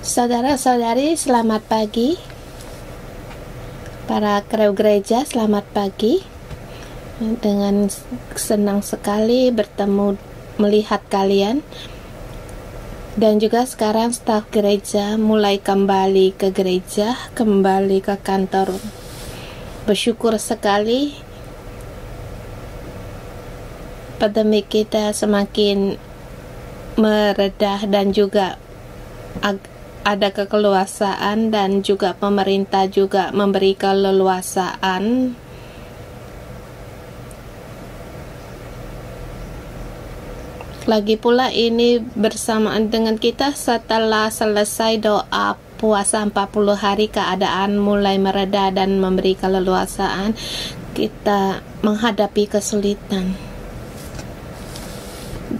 Saudara-saudari, selamat pagi. Para kru gereja, selamat pagi. Dengan senang sekali bertemu, melihat kalian. Dan juga sekarang staf gereja mulai kembali ke gereja, kembali ke kantor. Bersyukur sekali pandemi kita semakin meredah dan juga ada keleluasaan, dan juga pemerintah juga memberi keleluasaan. Lagi pula ini bersamaan dengan kita setelah selesai doa puasa 40 hari, keadaan mulai mereda dan memberi keleluasaan. Kita menghadapi kesulitan.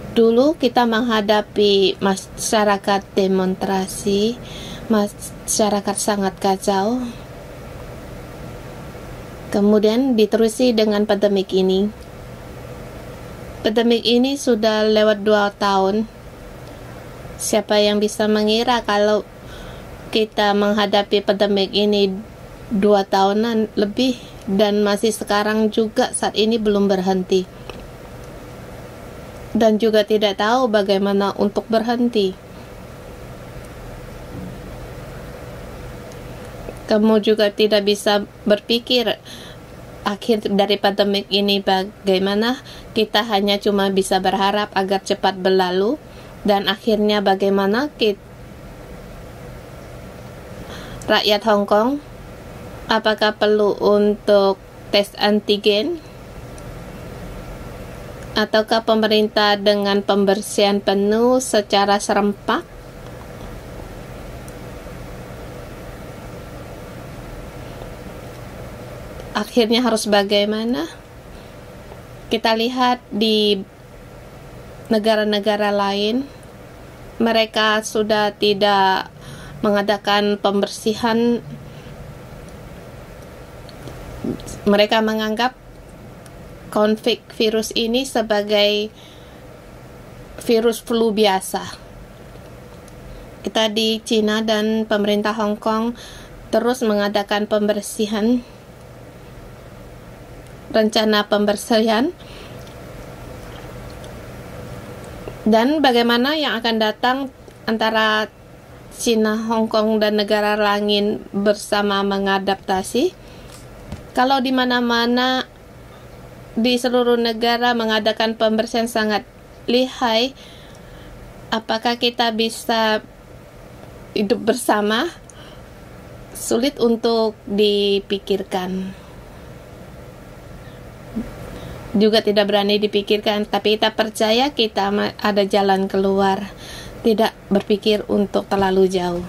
Dulu kita menghadapi masyarakat demonstrasi, masyarakat sangat kacau. Kemudian diterusi dengan pandemik ini. Pandemik ini sudah lewat 2 tahun. Siapa yang bisa mengira kalau kita menghadapi pandemik ini 2 tahunan lebih, dan masih sekarang juga saat ini belum berhenti. Dan juga tidak tahu bagaimana untuk berhenti. Kamu juga tidak bisa berpikir akhir dari pandemik ini bagaimana. Kita hanya cuma bisa berharap agar cepat berlalu, dan akhirnya bagaimana rakyat Hong Kong, apakah perlu untuk tes antigen, ataukah pemerintah dengan pembersihan penuh secara serempak? Akhirnya harus bagaimana? Kita lihat di negara-negara lain, mereka sudah tidak mengadakan pembersihan. Mereka menganggap konflik virus ini sebagai virus flu biasa. Kita di Cina dan pemerintah Hong Kong terus mengadakan pembersihan, rencana pembersihan. Dan bagaimana yang akan datang antara Cina, Hong Kong, dan negara lain bersama mengadaptasi. Kalau di mana-mana di seluruh negara mengadakan pembersihan sangat lihai, apakah kita bisa hidup bersama? Sulit untuk dipikirkan. Juga tidak berani dipikirkan, tapi kita percaya kita ada jalan keluar. Tidak berpikir untuk terlalu jauh.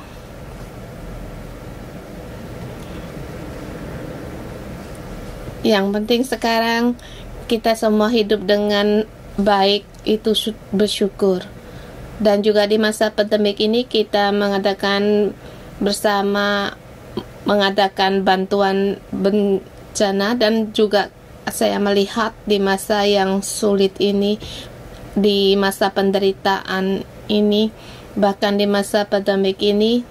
Yang penting sekarang kita semua hidup dengan baik, itu bersyukur. Dan juga di masa pandemik ini kita mengadakan bersama, mengadakan bantuan bencana. Dan juga saya melihat di masa yang sulit ini, di masa penderitaan ini, bahkan di masa pandemik ini,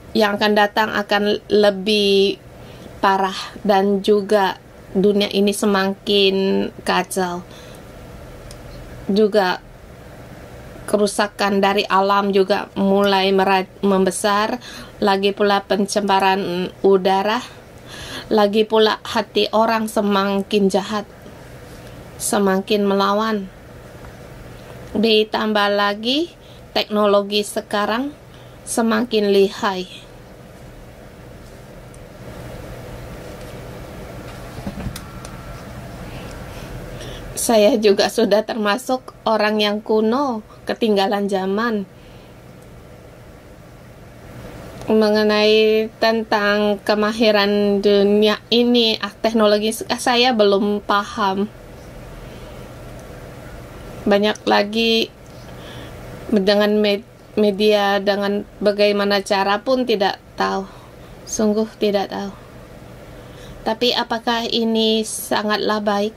yang akan datang akan lebih parah, dan juga dunia ini semakin kacau. Juga kerusakan dari alam juga mulai membesar, lagi pula pencemaran udara, lagi pula hati orang semakin jahat, semakin melawan. Ditambah lagi teknologi sekarang semakin lihai. Saya juga sudah termasuk orang yang kuno, ketinggalan zaman. Mengenai tentang kemahiran dunia ini, teknologi saya belum paham. Banyak lagi dengan media, dengan bagaimana cara pun tidak tahu. Sungguh tidak tahu. Tapi apakah ini sangatlah baik?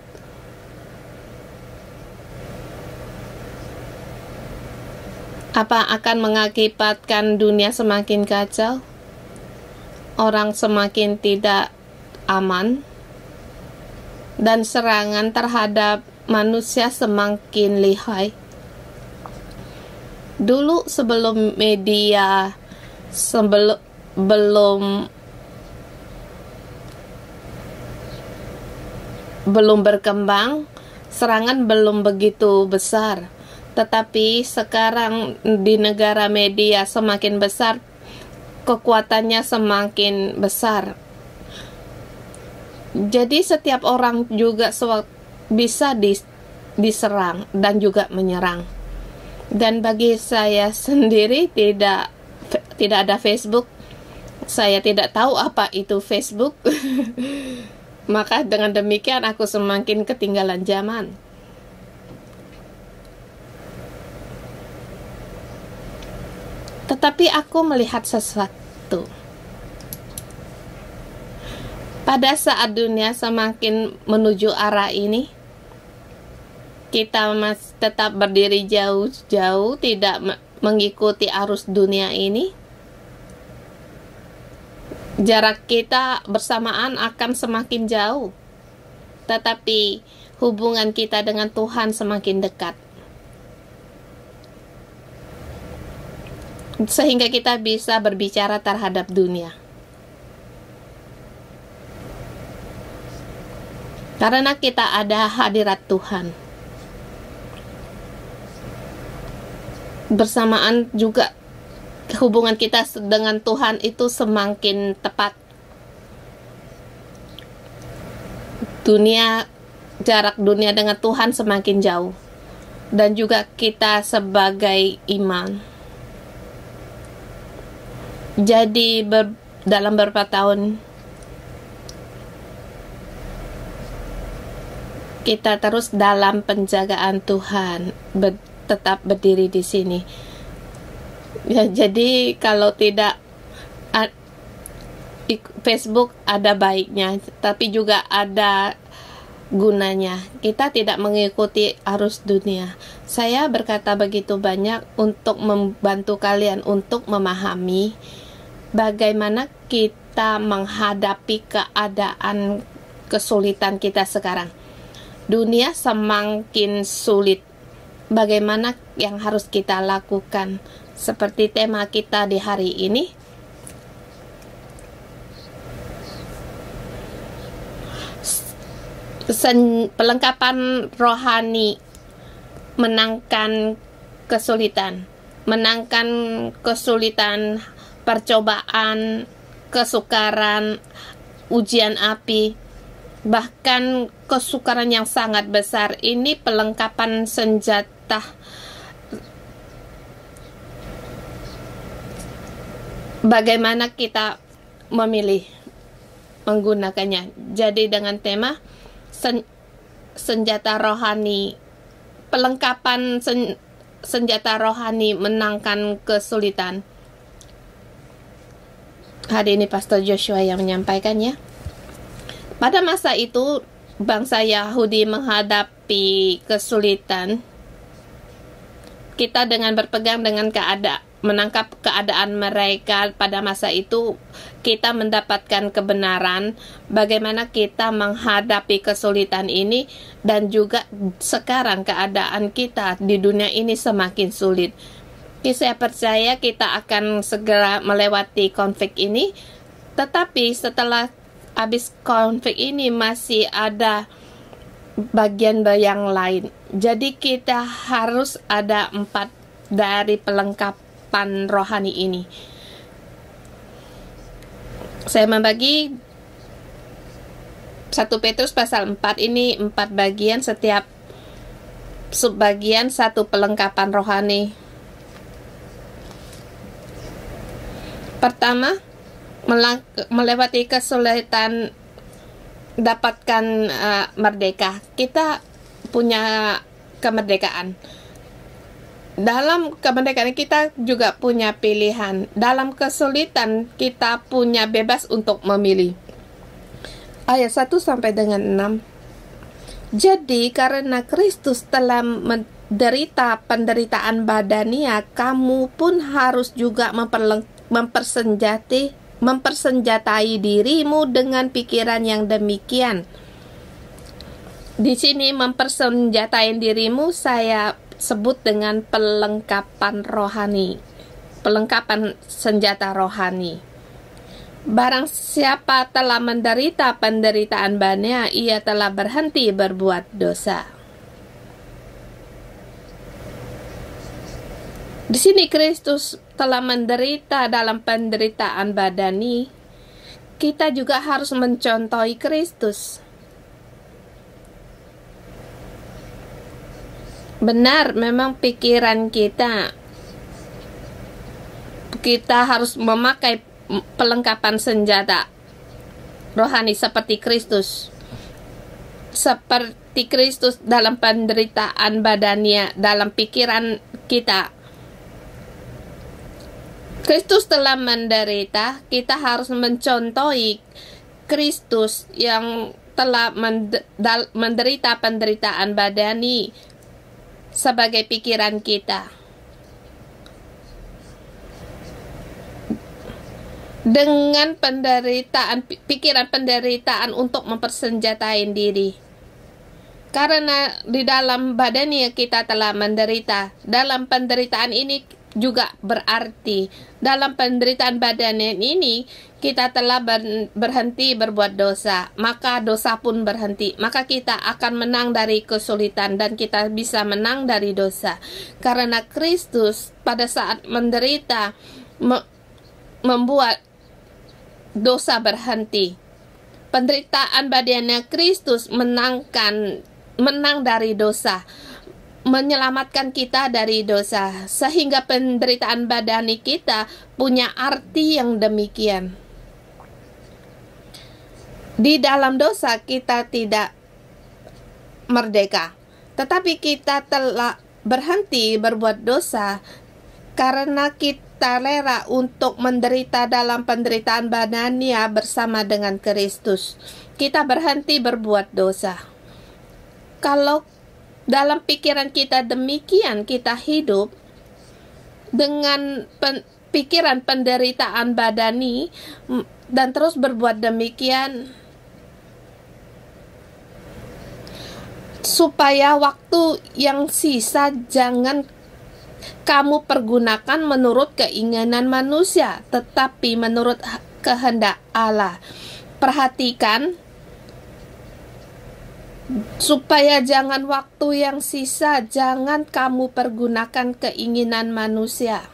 Apa akan mengakibatkan dunia semakin kacau? Orang semakin tidak aman, dan serangan terhadap manusia semakin lihai. Dulu sebelum media belum berkembang, serangan belum begitu besar. Tetapi sekarang di negara media semakin besar, kekuatannya semakin besar. Jadi setiap orang juga bisa diserang dan juga menyerang. Dan bagi saya sendiri tidak ada Facebook. Saya tidak tahu apa itu Facebook. Maka dengan demikian aku semakin ketinggalan zaman. Tetapi aku melihat sesuatu. Pada saat dunia semakin menuju arah ini, kita masih tetap berdiri jauh-jauh, tidak mengikuti arus dunia ini. Jarak kita bersamaan akan semakin jauh, tetapi hubungan kita dengan Tuhan semakin dekat. Sehingga kita bisa berbicara terhadap dunia. Karena kita ada hadirat Tuhan. Bersamaan juga hubungan kita dengan Tuhan itu semakin tepat. Jarak dunia dengan Tuhan semakin jauh. Dan juga kita sebagai iman. Jadi dalam beberapa tahun kita terus dalam penjagaan Tuhan, tetap berdiri di sini. Ya, jadi kalau tidak Facebook ada baiknya, tapi juga ada gunanya. Kita tidak mengikuti arus dunia. Saya berkata begitu banyak untuk membantu kalian untuk memahami bagaimana kita menghadapi keadaan kesulitan kita sekarang. Dunia semakin sulit. Bagaimana yang harus kita lakukan? Seperti tema kita di hari ini. Pelengkapan rohani menangkan kesulitan. Percobaan, kesukaran, ujian api, bahkan kesukaran yang sangat besar. Ini pelengkapan senjata. Bagaimana kita memilih menggunakannya. Jadi dengan tema senjata rohani, pelengkapan senjata rohani menangkan kesulitan. Hari ini Pastor Joshua yang menyampaikannya. Pada masa itu bangsa Yahudi menghadapi kesulitan. Kita dengan berpegang dengan menangkap keadaan mereka pada masa itu, kita mendapatkan kebenaran bagaimana kita menghadapi kesulitan ini, dan juga sekarang keadaan kita di dunia ini semakin sulit. Saya percaya kita akan segera melewati konflik ini, tetapi setelah habis konflik ini masih ada bagian yang lain. Jadi kita harus ada 4 dari pelengkapan rohani ini. Saya membagi 1 Petrus pasal 4 ini 4 bagian, setiap subbagian 1 pelengkapan rohani. Pertama, melewati kesulitan, dapatkan merdeka. Kita punya kemerdekaan. Dalam kemerdekaan kita juga punya pilihan. Dalam kesulitan kita punya bebas untuk memilih. Ayat 1 sampai dengan 6. Jadi karena Kristus telah derita penderitaan badania, kamu pun harus juga mempersenjatai dirimu dengan pikiran yang demikian. Di sini mempersenjatai dirimu saya sebut dengan perlengkapan rohani, perlengkapan senjata rohani. Barang siapa telah menderita penderitaan badania, ia telah berhenti berbuat dosa. Di sini Kristus telah menderita dalam penderitaan badani. Kita juga harus mencontohi Kristus. Benar, memang pikiran kita harus memakai perlengkapan senjata rohani seperti Kristus. Seperti Kristus dalam penderitaan badania, dalam pikiran kita. Kristus telah menderita, kita harus mencontohi Kristus yang telah menderita penderitaan badani sebagai pikiran kita. Dengan pikiran penderitaan untuk mempersenjatai diri. Karena di dalam badani kita telah menderita. Dalam penderitaan ini juga berarti dalam penderitaan badan ini kita telah berhenti berbuat dosa, maka dosa pun berhenti, maka kita akan menang dari kesulitan dan kita bisa menang dari dosa karena Kristus pada saat menderita membuat dosa berhenti. Penderitaan badannya Kristus menang dari dosa, menyelamatkan kita dari dosa, sehingga penderitaan badani kita punya arti yang demikian. Di dalam dosa kita tidak merdeka, tetapi kita telah berhenti berbuat dosa karena kita rela untuk menderita dalam penderitaan badania bersama dengan Kristus. Kita berhenti berbuat dosa. Kalau dalam pikiran kita demikian, kita hidup dengan pikiran penderitaan badani dan terus berbuat demikian supaya waktu yang sisa jangan kamu pergunakan menurut keinginan manusia, tetapi menurut kehendak Allah. Perhatikan supaya jangan waktu yang sisa jangan kamu pergunakan keinginan manusia.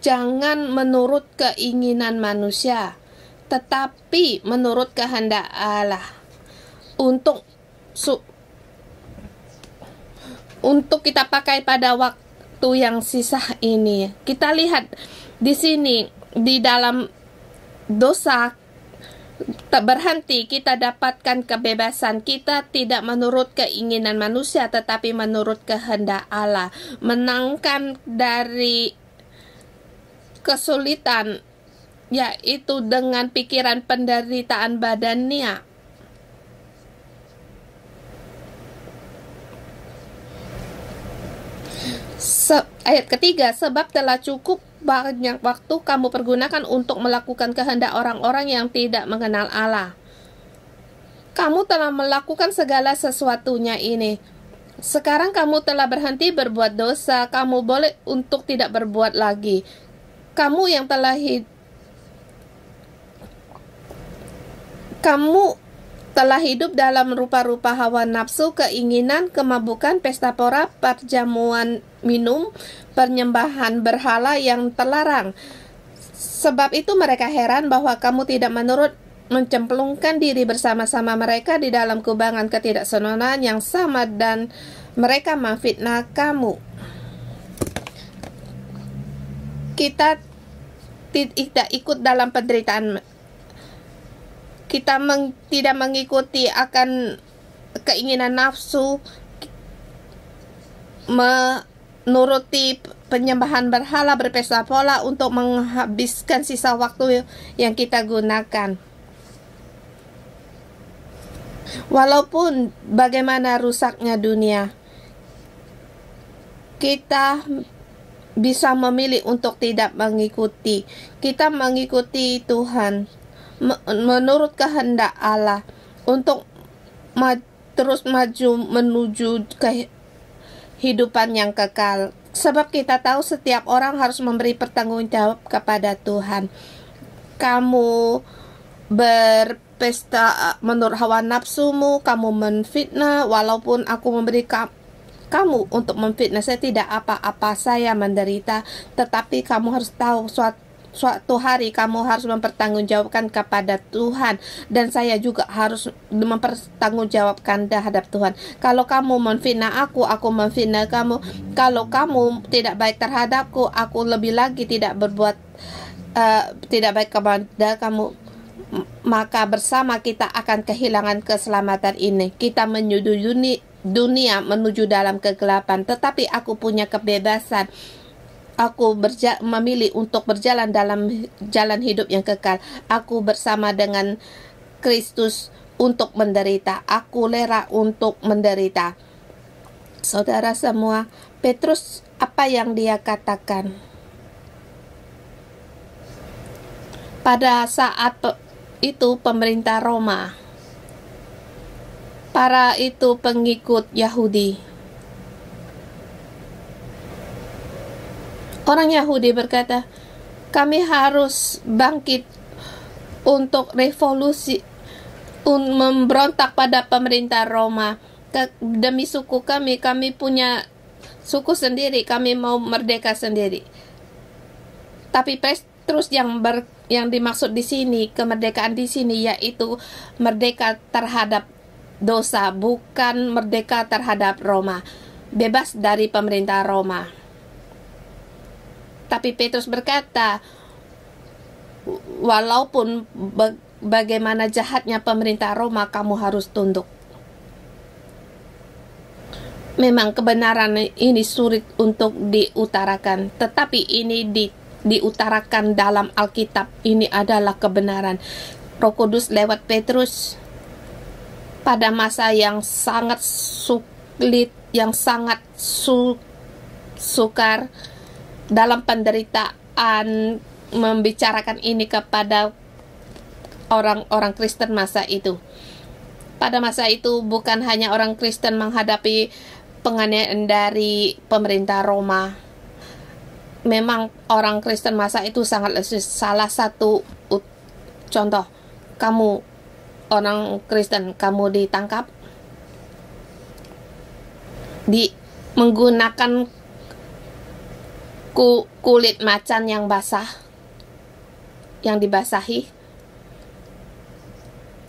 Jangan menurut keinginan manusia, tetapi menurut kehendak Allah. Untuk kita pakai pada waktu yang sisa ini. Kita lihat di sini di dalam dosa berhenti kita dapatkan kebebasan. Kita tidak menurut keinginan manusia tetapi menurut kehendak Allah, menangkan dari kesulitan yaitu dengan pikiran penderitaan badannya. Ayat ketiga, sebab telah cukup banyak waktu kamu pergunakan untuk melakukan kehendak orang-orang yang tidak mengenal Allah. Kamu telah melakukan segala sesuatunya ini. Sekarang kamu telah berhenti berbuat dosa. Kamu boleh untuk tidak berbuat lagi. Kamu yang telah hidup dalam rupa-rupa hawa nafsu, keinginan, kemabukan, pesta pora, perjamuan minum, penyembahan berhala yang terlarang. Sebab itu mereka heran bahwa kamu tidak mencemplungkan diri bersama-sama mereka di dalam kubangan ketidaksenonohan yang sama, dan mereka memfitnah kamu. Kita tidak ikut dalam penderitaan. Kita tidak mengikuti akan keinginan nafsu, menuruti penyembahan berhala, berpesta pora untuk menghabiskan sisa waktu yang kita gunakan. Walaupun bagaimana rusaknya dunia, kita bisa memilih untuk tidak mengikuti. Kita mengikuti Tuhan menurut kehendak Allah untuk terus maju menuju kehidupan yang kekal. Sebab kita tahu setiap orang harus memberi pertanggungjawab kepada Tuhan. Kamu berpesta menurut hawa nafsumu, kamu menfitnah, walaupun aku memberi kamu untuk memfitnah, saya tidak apa-apa, saya menderita. Tetapi kamu harus tahu suatu hari kamu harus mempertanggungjawabkan kepada Tuhan, dan saya juga harus mempertanggungjawabkan terhadap Tuhan. Kalau kamu menfitnah aku menfitnah kamu. Kalau kamu tidak baik terhadapku, aku lebih lagi tidak berbuat tidak baik kepada kamu. Maka bersama kita akan kehilangan keselamatan ini. Kita menuju dunia menuju dalam kegelapan, tetapi aku punya kebebasan. Aku memilih untuk berjalan dalam jalan hidup yang kekal. Aku bersama dengan Kristus untuk menderita. Aku rela untuk menderita. Saudara semua, Petrus apa yang dia katakan? Pada saat itu pemerintah Roma, para itu pengikut Yahudi. Orang Yahudi berkata, kami harus bangkit untuk revolusi, memberontak pada pemerintah Roma. Demi suku kami punya suku sendiri, kami mau merdeka sendiri. Tapi Petrus yang dimaksud di sini, kemerdekaan di sini yaitu merdeka terhadap dosa, bukan merdeka terhadap Roma, bebas dari pemerintah Roma. Tapi Petrus berkata, walaupun bagaimana jahatnya pemerintah Roma, kamu harus tunduk. Memang kebenaran ini sulit untuk diutarakan, tetapi ini diutarakan dalam Alkitab. Ini adalah kebenaran. Roh Kudus lewat Petrus pada masa yang sangat sulit, yang sangat sukar, dalam penderitaan, membicarakan ini kepada orang-orang Kristen masa itu. Pada masa itu bukan hanya orang Kristen menghadapi penganiayaan dari pemerintah Roma. Memang orang Kristen masa itu sangat lesus. Salah satu contoh, kamu orang Kristen, kamu ditangkap menggunakan kulit macan yang basah, yang dibasahi.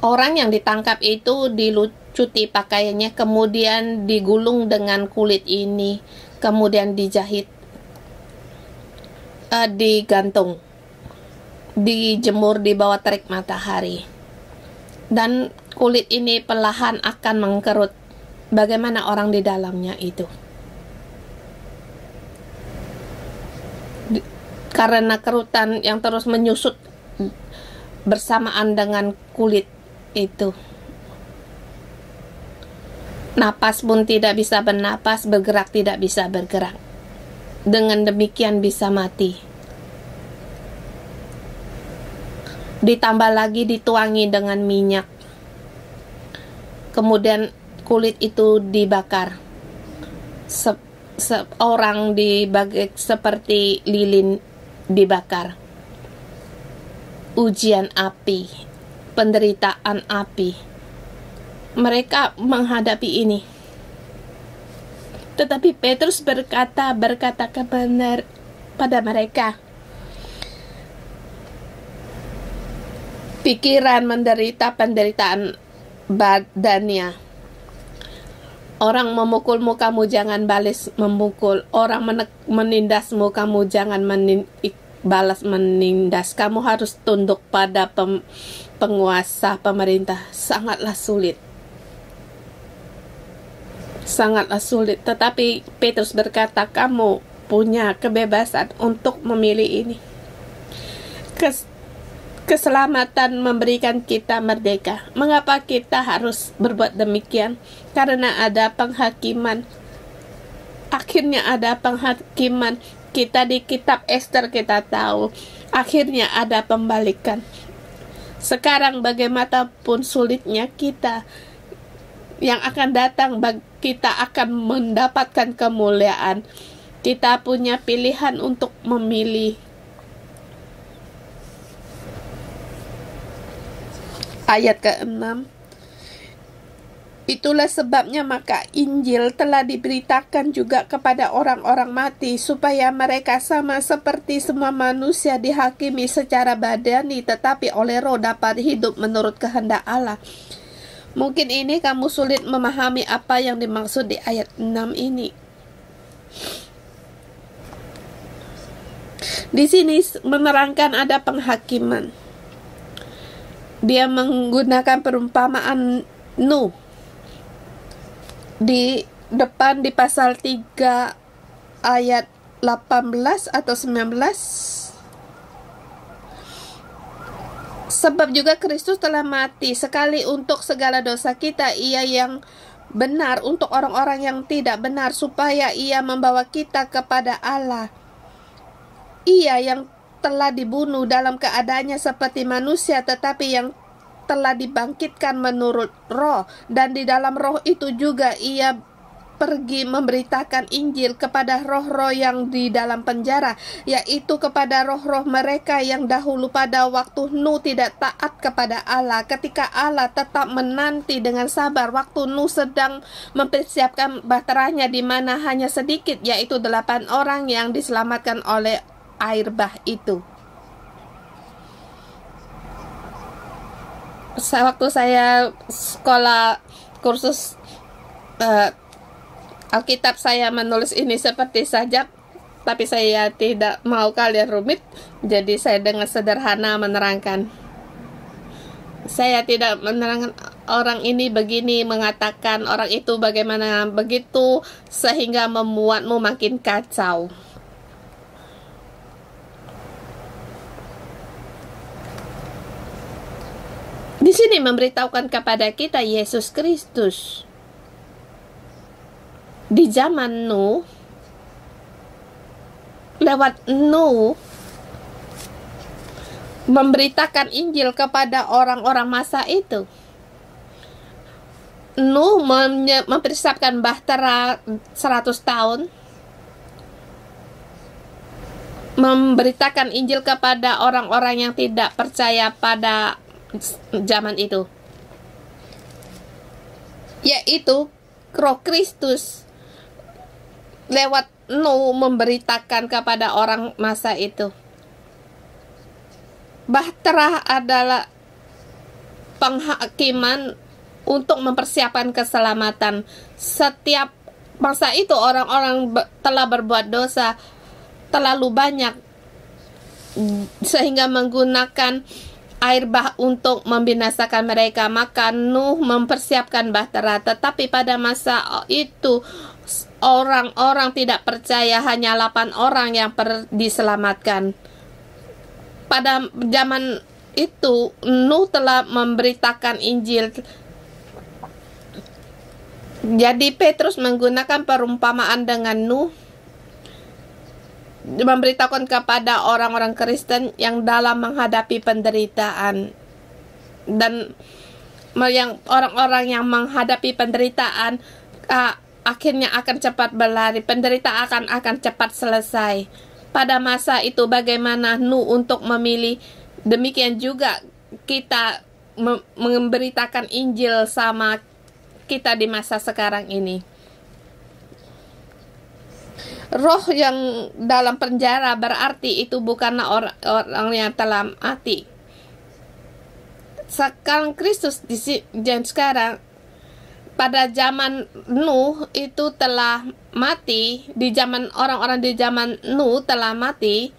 Orang yang ditangkap itu dilucuti pakaiannya, kemudian digulung dengan kulit ini, kemudian dijahit, digantung, dijemur di bawah terik matahari, dan kulit ini perlahan akan mengkerut. Bagaimana orang di dalamnya itu? Karena kerutan yang terus menyusut bersamaan dengan kulit itu, napas pun tidak bisa bernapas, bergerak tidak bisa bergerak. Dengan demikian bisa mati. Ditambah lagi dituangi dengan minyak, kemudian kulit itu dibakar. Seorang dibagi seperti lilin dibakar. Ujian api, penderitaan api. Mereka menghadapi ini. Tetapi Petrus berkata kebenar pada mereka. Pikiran menderita penderitaan badannya. Orang memukulmu, kamu jangan balas memukul. Orang menindasmu, kamu jangan balas menindas. Kamu harus tunduk pada penguasa pemerintah. Sangatlah sulit. Sangatlah sulit. Tetapi Petrus berkata, kamu punya kebebasan untuk memilih ini. Keselamatan memberikan kita merdeka. Mengapa kita harus berbuat demikian? Karena ada penghakiman Akhirnya ada penghakiman. Kita di kitab Ester kita tahu akhirnya ada pembalikan. Sekarang bagaimanapun sulitnya kita, yang akan datang kita akan mendapatkan kemuliaan. Kita punya pilihan untuk memilih. Ayat ke-6. Itulah sebabnya maka Injil telah diberitakan juga kepada orang-orang mati, supaya mereka sama seperti semua manusia dihakimi secara badani, tetapi oleh roh dapat hidup menurut kehendak Allah. Mungkin ini kamu sulit memahami apa yang dimaksud di ayat 6 ini. Di sini menerangkan ada penghakiman. Dia menggunakan perumpamaan Nuh. Di depan di pasal 3 ayat 18 atau 19. Sebab juga Kristus telah mati sekali untuk segala dosa kita, ia yang benar untuk orang-orang yang tidak benar, supaya ia membawa kita kepada Allah. Ia yang telah dibunuh dalam keadaannya seperti manusia, tetapi yang telah dibangkitkan menurut roh, dan di dalam roh itu juga ia pergi memberitakan Injil kepada roh-roh yang di dalam penjara, yaitu kepada roh-roh mereka yang dahulu pada waktu Nuh tidak taat kepada Allah, ketika Allah tetap menanti dengan sabar waktu Nuh sedang mempersiapkan bahteranya, di mana hanya sedikit, yaitu 8 orang yang diselamatkan oleh air bah itu. Waktu saya sekolah kursus Alkitab, saya menulis ini seperti sajak, tapi saya tidak mau kalian rumit, jadi saya dengan sederhana menerangkan. Saya tidak menerangkan orang ini begini mengatakan, orang itu bagaimana begitu, sehingga membuatmu makin kacau. Di sini memberitahukan kepada kita Yesus Kristus. Di zaman Nuh, lewat Nuh memberitakan Injil kepada orang-orang masa itu. Nuh mempersiapkan bahtera 100 tahun, memberitakan Injil kepada orang-orang yang tidak percaya pada zaman itu, yaitu Roh Kristus lewat Nuh memberitakan kepada orang masa itu. Bahtera adalah penghakiman untuk mempersiapkan keselamatan. Setiap masa itu orang-orang telah berbuat dosa terlalu banyak, sehingga menggunakan air bah untuk membinasakan mereka. Maka Nuh mempersiapkan bahtera. Tetapi pada masa itu orang-orang tidak percaya, hanya 8 orang yang diselamatkan. Pada zaman itu Nuh telah memberitakan Injil. Jadi Petrus menggunakan perumpamaan dengan Nuh, memberitakan kepada orang-orang Kristen yang dalam menghadapi penderitaan, dan yang orang-orang yang menghadapi penderitaan akhirnya akan cepat berlari, penderitaan akan cepat selesai. Pada masa itu bagaimana Nuh untuk memilih, demikian juga kita memberitakan Injil sama kita di masa sekarang ini. Roh yang dalam penjara berarti itu bukanlah orang yang telah mati. Sekarang Kristus dan sekarang pada zaman Nuh itu telah mati, di zaman orang-orang di zaman Nuh telah mati,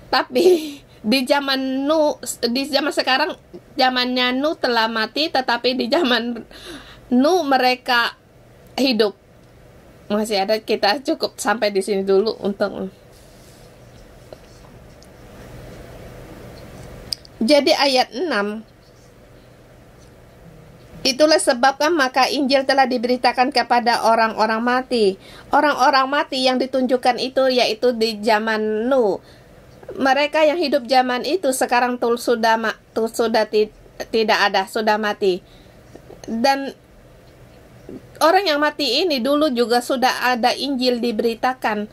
tapi di zaman Nuh, di zaman sekarang zamannya Nuh telah mati, tetapi di zaman Nuh mereka hidup. Masih ada, kita cukup sampai di sini dulu untuk. Jadi ayat 6, Itulah sebabnya maka Injil telah diberitakan kepada orang-orang mati. Orang-orang mati yang ditunjukkan itu yaitu di zaman Nuh. Mereka yang hidup zaman itu sekarang tidak ada, sudah mati. Dan orang yang mati ini dulu juga sudah ada Injil diberitakan.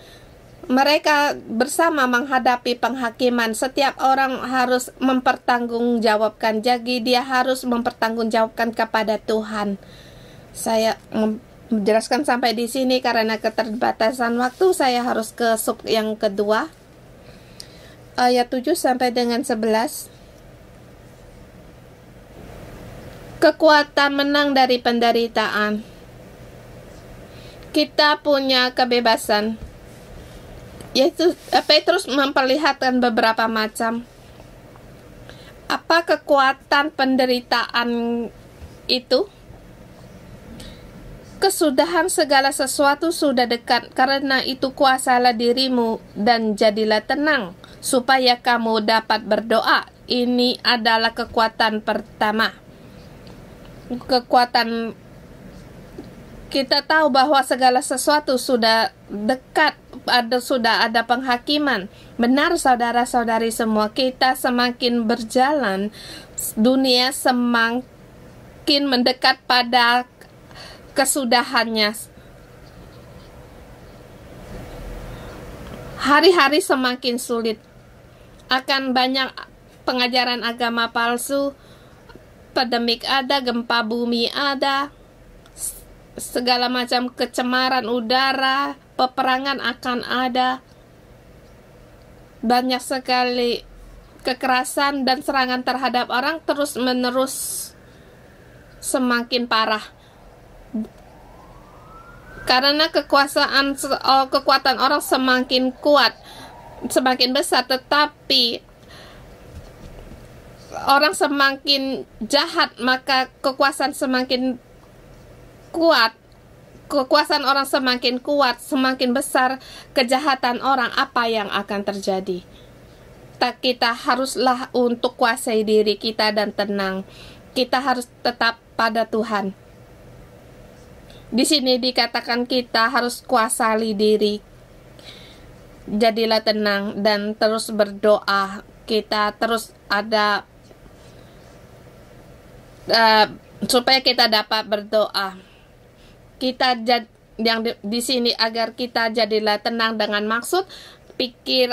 Mereka bersama menghadapi penghakiman. Setiap orang harus mempertanggungjawabkan. Jadi dia harus mempertanggungjawabkan kepada Tuhan. Saya menjelaskan sampai di sini karena keterbatasan waktu. Saya harus ke sub yang kedua. Ayat 7 sampai dengan 11. Kekuatan menang dari penderitaan. Kita punya kebebasan. Yaitu Petrus memperlihatkan beberapa macam. Apa kekuatan penderitaan itu? Kesudahan segala sesuatu sudah dekat, karena itu kuasalah dirimu dan jadilah tenang, supaya kamu dapat berdoa. Ini adalah kekuatan pertama. Kekuatan, kita tahu bahwa segala sesuatu sudah dekat, sudah ada penghakiman. Benar saudara-saudari semua, kita semakin berjalan, dunia semakin mendekat pada kesudahannya. Hari-hari semakin sulit. Akan banyak pengajaran agama palsu, pandemik ada, gempa bumi ada, segala macam kecemaran udara, peperangan akan ada. Banyak sekali kekerasan dan serangan terhadap orang terus-menerus semakin parah. Karena kekuatan orang semakin kuat, semakin besar, tetapi orang semakin jahat, maka kekuasaan semakin kuat. Kekuasaan orang semakin kuat, semakin besar kejahatan orang. Apa yang akan terjadi? Kita haruslah untuk kuasai diri kita dan tenang. Kita harus tetap pada Tuhan. Di sini dikatakan kita harus kuasai diri. Jadilah tenang dan terus berdoa. Kita terus ada supaya kita dapat berdoa. Kita yang di sini agar kita jadilah tenang dengan maksud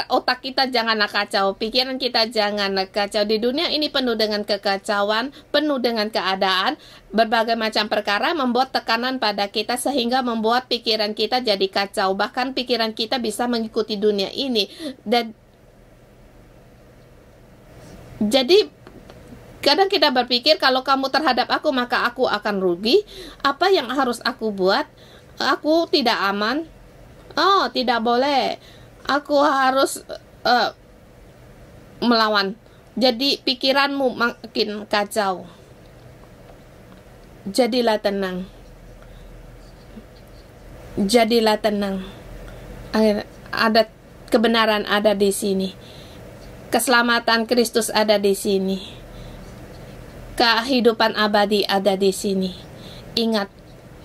otak kita janganlah kacau, pikiran kita janganlah kacau. Di dunia ini penuh dengan kekacauan, penuh dengan keadaan, berbagai macam perkara membuat tekanan pada kita sehingga membuat pikiran kita jadi kacau. Bahkan pikiran kita bisa mengikuti dunia ini. Dan jadi kadang kita berpikir kalau kamu terhadap aku maka aku akan rugi. Apa yang harus aku buat? Aku tidak aman. Oh, tidak boleh. Aku harus melawan. Jadi pikiranmu makin kacau. Jadilah tenang. Jadilah tenang. Ada kebenaran ada di sini. Keselamatan Kristus ada di sini. Kehidupan abadi ada di sini. Ingat,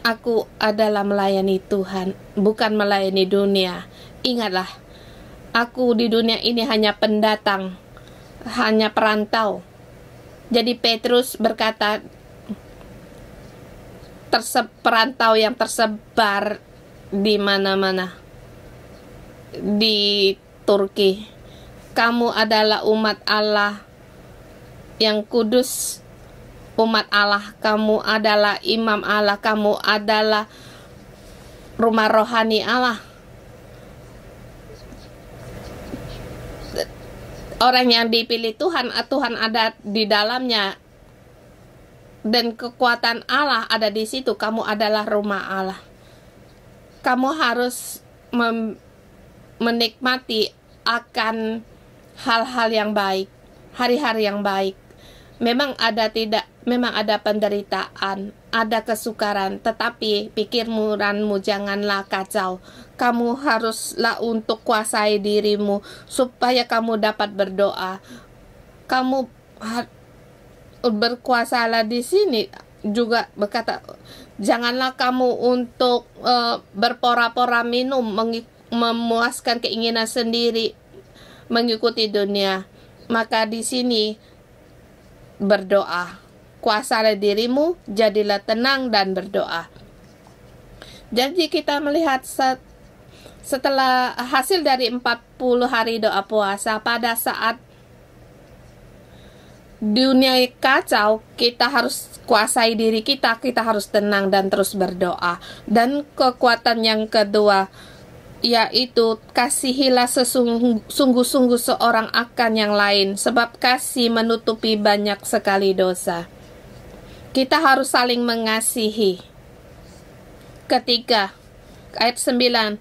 aku adalah melayani Tuhan, bukan melayani dunia. Ingatlah, aku di dunia ini hanya pendatang, hanya perantau. Jadi Petrus berkata, perantau yang tersebar di mana-mana. Di Turki, kamu adalah umat Allah yang kudus. Umat Allah, kamu adalah imam Allah, kamu adalah rumah rohani Allah. Orang yang dipilih Tuhan, Tuhan ada di dalamnya, dan kekuatan Allah ada di situ. Kamu adalah rumah Allah. Kamu harus menikmati akan hal-hal yang baik, hari-hari yang baik. Memang ada penderitaan, ada kesukaran, tetapi pikiranmu janganlah kacau. Kamu haruslah untuk kuasai dirimu supaya kamu dapat berdoa. Kamu berkuasalah di sini. juga berkata, janganlah kamu untuk berpora-pora minum, memuaskan keinginan sendiri, mengikuti dunia. Maka di sini berdoa, kuasailah dirimu, jadilah tenang dan berdoa. Jadi kita melihat setelah hasil dari 40 hari doa puasa, pada saat dunia kacau, kita harus kuasai diri kita harus tenang dan terus berdoa. Dan kekuatan yang kedua, yaitu kasihilah sungguh-sungguh seorang akan yang lain, sebab kasih menutupi banyak sekali dosa. Kita harus saling mengasihi. Ketiga, ayat 9,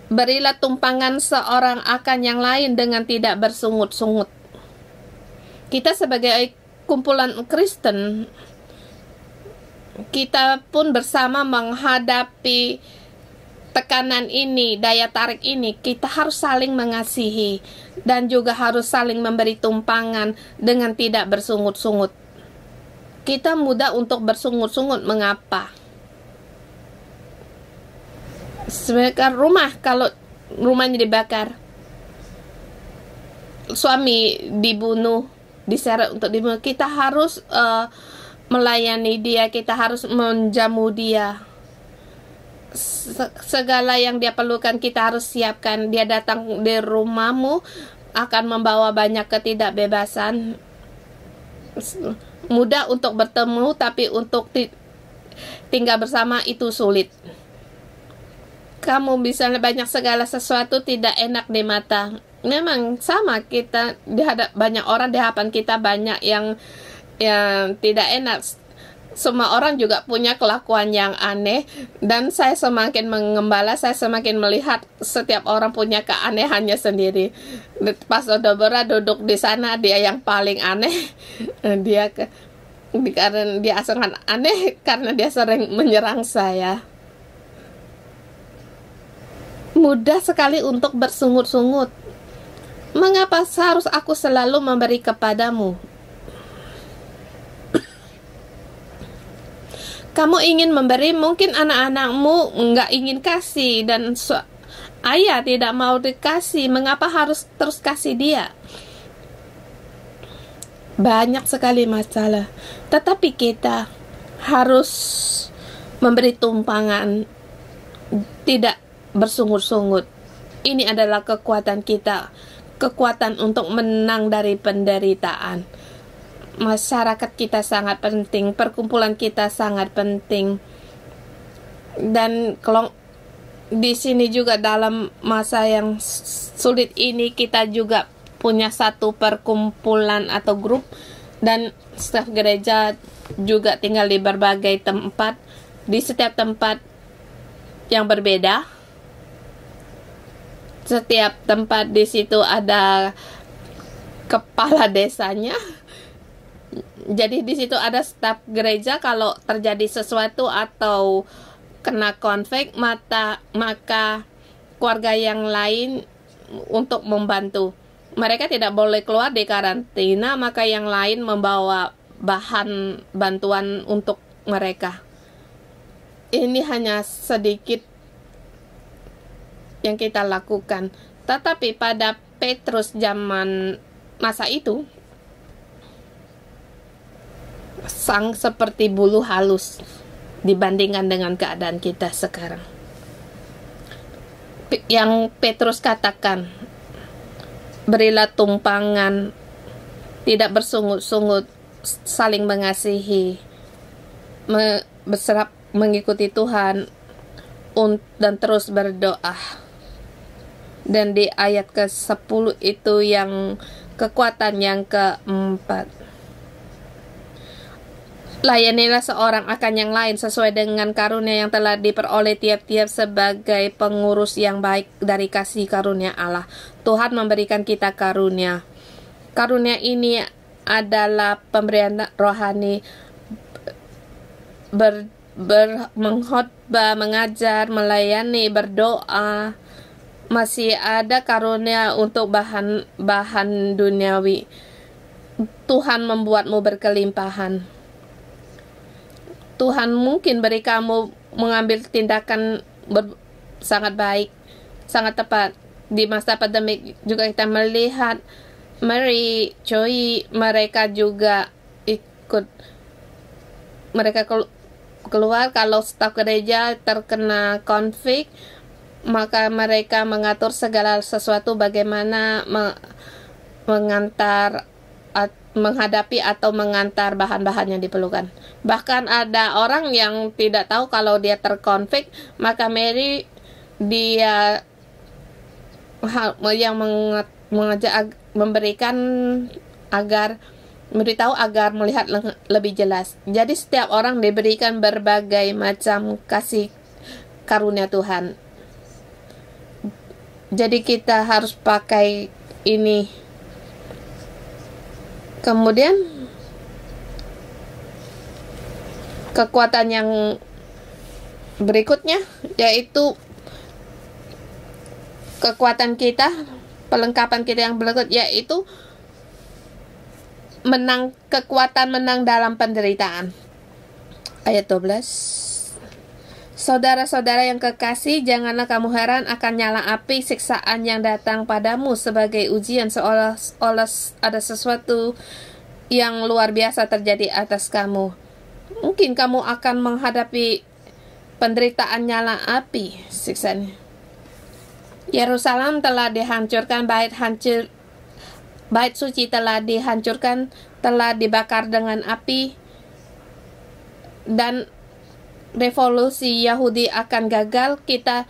berilah tumpangan seorang akan yang lain dengan tidak bersungut-sungut. Kita sebagai kumpulan Kristen, kita pun bersama menghadapi tekanan ini, daya tarik ini. Kita harus saling mengasihi dan juga harus saling memberi tumpangan dengan tidak bersungut-sungut. Kita mudah untuk bersungut-sungut. Mengapa? Sebagai rumah, kalau rumahnya dibakar, suami dibunuh, diseret untuk dibunuh, kita harus melayani dia, kita harus menjamu dia. Segala yang dia perlukan kita harus siapkan. Dia datang di rumahmu akan membawa banyak ketidakbebasan. Mudah untuk bertemu, tapi untuk tinggal bersama itu sulit. Kamu bisa banyak segala sesuatu tidak enak di mata. Memang sama, kita banyak orang di hadapan kita, banyak yang tidak enak. Semua orang juga punya kelakuan yang aneh, dan saya semakin mengembala, saya semakin melihat setiap orang punya keanehannya sendiri. Pas Deborah duduk di sana, dia yang paling aneh. Karena dia sangat aneh, karena dia sering menyerang saya. Mudah sekali untuk bersungut-sungut. Mengapa harus aku selalu memberi kepadamu? Kamu ingin memberi, mungkin anak-anakmu nggak ingin kasih, dan ayah tidak mau dikasih. Mengapa harus terus kasih dia? Banyak sekali masalah. Tetapi kita harus memberi tumpangan, tidak bersungut-sungut. Ini adalah kekuatan kita, kekuatan untuk menang dari penderitaan. Masyarakat kita sangat penting, perkumpulan kita sangat penting. Dan kalau di sini juga dalam masa yang sulit ini, kita juga punya satu perkumpulan atau grup, dan staf gereja juga tinggal di berbagai tempat, di setiap tempat yang berbeda. Setiap tempat di situ ada kepala desanya. Jadi di situ ada staf gereja. Kalau terjadi sesuatu atau kena konflik, maka keluarga yang lain untuk membantu. Mereka tidak boleh keluar di karantina, maka yang lain membawa bahan bantuan untuk mereka. Ini hanya sedikit yang kita lakukan. Tetapi pada Petrus zaman masa itu, sang seperti bulu halus dibandingkan dengan keadaan kita sekarang. Yang Petrus katakan, berilah tumpangan, tidak bersungut-sungut, saling mengasihi, berserap mengikuti Tuhan, dan terus berdoa. Dan di ayat ke-10 itu yang kekuatan yang keempat. Layanilah seorang akan yang lain sesuai dengan karunia yang telah diperoleh tiap-tiap sebagai pengurus yang baik dari kasih karunia Allah. Tuhan memberikan kita karunia. Karunia ini adalah pemberian rohani, mengkhotbah, mengajar, melayani, berdoa. Masih ada karunia untuk bahan duniawi. Tuhan membuatmu berkelimpahan. Tuhan mungkin beri kamu mengambil tindakan sangat baik, sangat tepat. Di masa pandemik juga kita melihat Mary, Joy, mereka juga ikut, mereka keluar kalau staf gereja terkena konflik, maka mereka mengatur segala sesuatu bagaimana menghadapi atau mengantar bahan-bahan yang diperlukan. Bahkan ada orang yang tidak tahu kalau dia terkonflik, maka Mary dia yang mengajak memberikan agar memberitahu agar melihat lebih jelas. Jadi setiap orang diberikan berbagai macam kasih karunia Tuhan. Jadi kita harus pakai ini. Kemudian kekuatan yang berikutnya yaitu kekuatan kita, perlengkapan kita yang berikut yaitu kekuatan menang dalam penderitaan. Ayat 12. Saudara-saudara yang kekasih, janganlah kamu heran akan nyala api siksaan yang datang padamu sebagai ujian seolah ada sesuatu yang luar biasa terjadi atas kamu. Mungkin kamu akan menghadapi penderitaan nyala api siksaan. Yerusalem telah dihancurkan, bait suci telah dihancurkan, telah dibakar dengan api, dan revolusi Yahudi akan gagal. Kita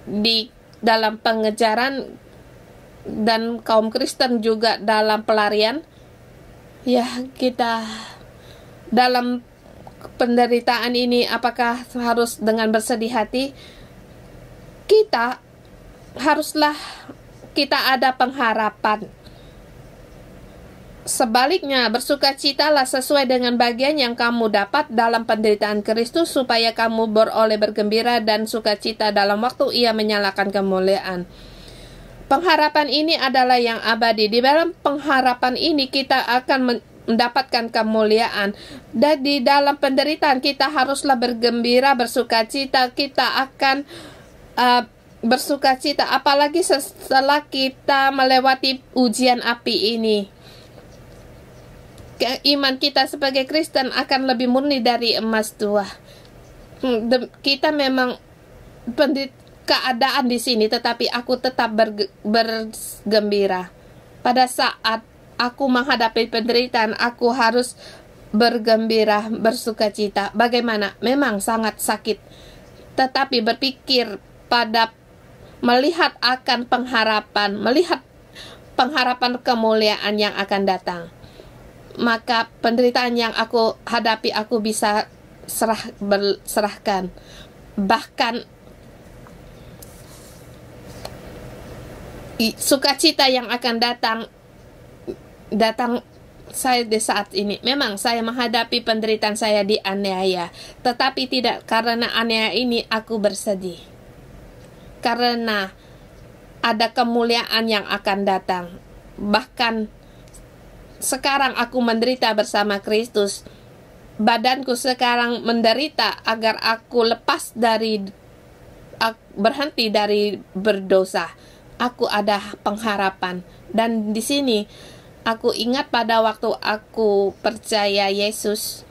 di dalam pengejaran dan kaum Kristen juga dalam pelarian. Ya, kita dalam penderitaan ini apakah harus dengan bersedih hati? Kita ada pengharapan. Sebaliknya, bersukacitalah sesuai dengan bagian yang kamu dapat dalam penderitaan Kristus, supaya kamu beroleh bergembira dan sukacita dalam waktu Ia menyalakan kemuliaan. Pengharapan ini adalah yang abadi. Di dalam pengharapan ini kita akan mendapatkan kemuliaan. Dan di dalam penderitaan kita haruslah bergembira, bersukacita. Kita akan bersukacita, apalagi setelah kita melewati ujian api ini. Iman kita sebagai Kristen akan lebih murni dari emas tua. Kita memang keadaan di sini, tetapi aku tetap bergembira. Pada saat aku menghadapi penderitaan, aku harus bergembira, bersukacita. Bagaimana? Memang sangat sakit, tetapi berpikir pada melihat akan melihat pengharapan kemuliaan yang akan datang. Maka penderitaan yang aku hadapi aku bisa serahkan. Bahkan sukacita yang akan datang saya di saat ini. Memang saya menghadapi penderitaan, saya dianiaya, tetapi tidak karena aniaya ini aku bersedih, karena ada kemuliaan yang akan datang. Bahkan sekarang aku menderita bersama Kristus. Badanku sekarang menderita agar aku berhenti dari berdosa. Aku ada pengharapan. Dan di sini aku ingat pada waktu aku percaya Yesus,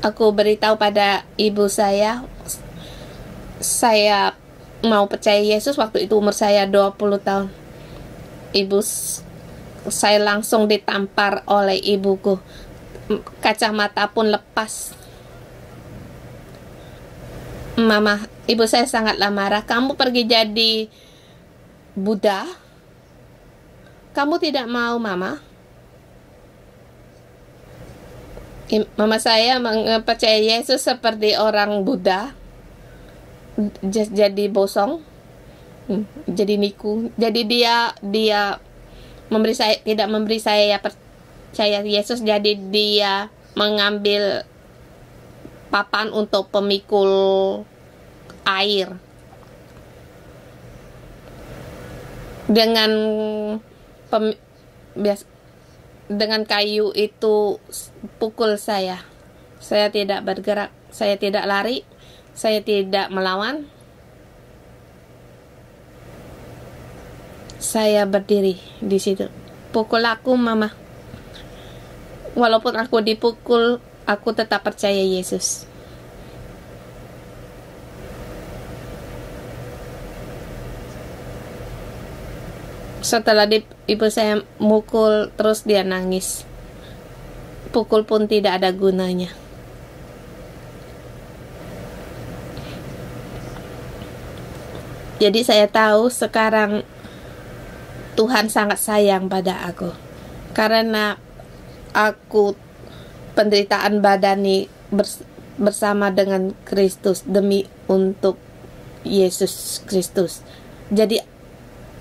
aku beritahu pada ibu saya mau percaya Yesus. Waktu itu umur saya 20 tahun. Saya langsung ditampar oleh ibuku. Kacamata pun lepas. Ibu saya sangatlah marah. Kamu pergi jadi Buddha? Kamu tidak mau, Mama? Mama saya percaya Yesus seperti orang Buddha. Jadi bosong. Jadi niku. Jadi dia tidak memberi saya percaya Yesus. Jadi dia mengambil papan untuk pemikul air dengan kayu itu pukul saya. Saya tidak bergerak, saya tidak lari, saya tidak melawan. Saya berdiri di situ. Pukul aku, Mama. Walaupun aku dipukul, aku tetap percaya Yesus. Setelah ibu saya mukul, terus dia nangis. Pukul pun tidak ada gunanya. Jadi saya tahu sekarang Tuhan sangat sayang pada aku, karena aku penderitaan badani bersama dengan Kristus demi untuk Yesus Kristus. Jadi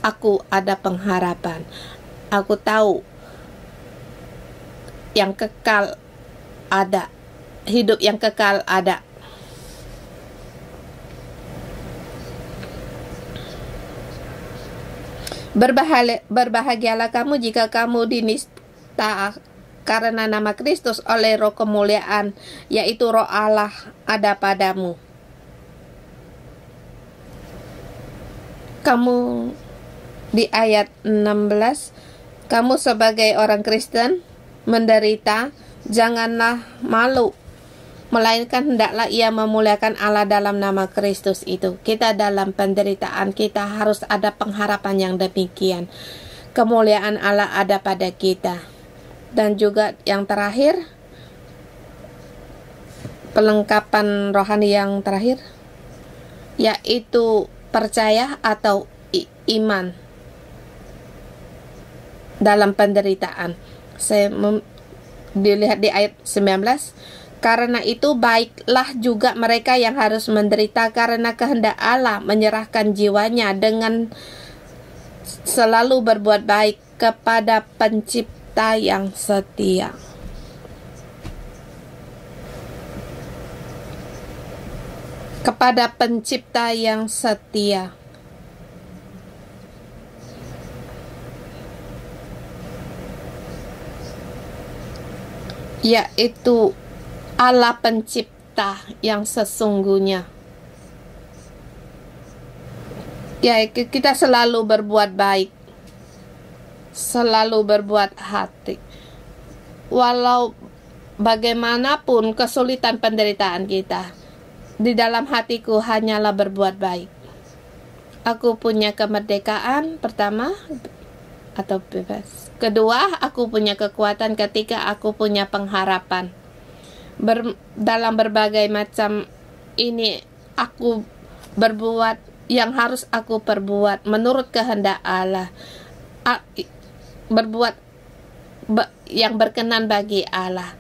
aku ada pengharapan. Aku tahu yang kekal ada, hidup yang kekal ada. Berbahagialah kamu jika kamu dinista karena nama Kristus oleh roh kemuliaan, yaitu roh Allah ada padamu. Kamu di ayat 16, kamu sebagai orang Kristen menderita, janganlah malu, melainkan hendaklah ia memuliakan Allah dalam nama Kristus itu. Kita dalam penderitaan, kita harus ada pengharapan yang demikian. Kemuliaan Allah ada pada kita. Dan juga yang terakhir, pelengkapan rohani yang terakhir, yaitu percaya atau iman dalam penderitaan. Saya dilihat di ayat 19, karena itu baiklah juga mereka yang harus menderita karena kehendak Allah, menyerahkan jiwanya dengan selalu berbuat baik kepada Pencipta yang setia. Kepada Pencipta yang setia. Yaitu Allah Pencipta yang sesungguhnya. Ya, kita selalu berbuat baik, selalu berbuat hati. Walau bagaimanapun kesulitan penderitaan kita, di dalam hatiku hanyalah berbuat baik. Aku punya kemerdekaan, pertama, atau bebas. Kedua, aku punya kekuatan ketika aku punya pengharapan. Dalam berbagai macam ini, aku berbuat yang harus aku perbuat menurut kehendak Allah, berbuat yang berkenan bagi Allah.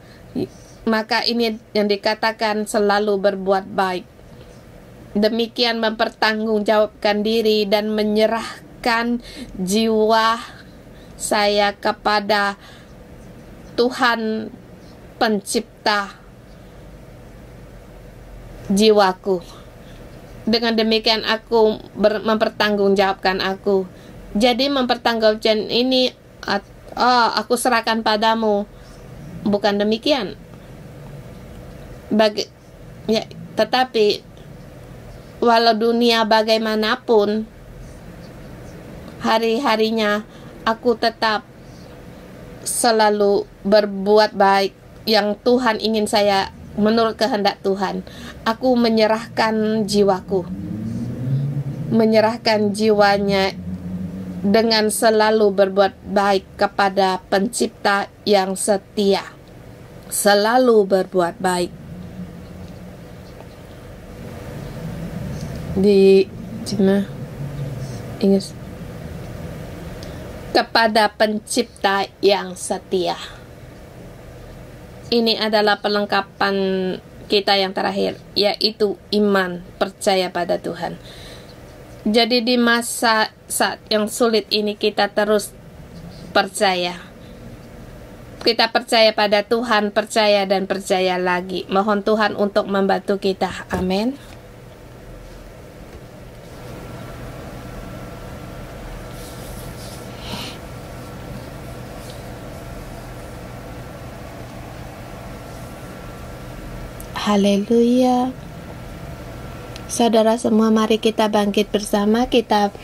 Maka ini yang dikatakan selalu berbuat baik. Demikian mempertanggungjawabkan diri dan menyerahkan jiwa saya kepada Tuhan Pencipta jiwaku. Dengan demikian aku mempertanggungjawabkan aku. Jadi mempertanggungjawabkan ini, aku serahkan padamu. Bukan demikian. Tetapi walau dunia bagaimanapun, hari-harinya aku tetap selalu berbuat baik yang Tuhan ingin saya menurut kehendak Tuhan. Aku menyerahkan jiwaku, menyerahkan jiwanya dengan selalu berbuat baik kepada Pencipta yang setia, selalu berbuat baik. Di mana? Ingat, kepada Pencipta yang setia. Ini adalah pelengkapan kita yang terakhir, yaitu iman, percaya pada Tuhan. Jadi di masa saat yang sulit ini kita terus percaya. Kita percaya pada Tuhan, percaya dan percaya lagi. Mohon Tuhan untuk membantu kita. Amin. Haleluya. Saudara semua, mari kita bangkit bersama, kita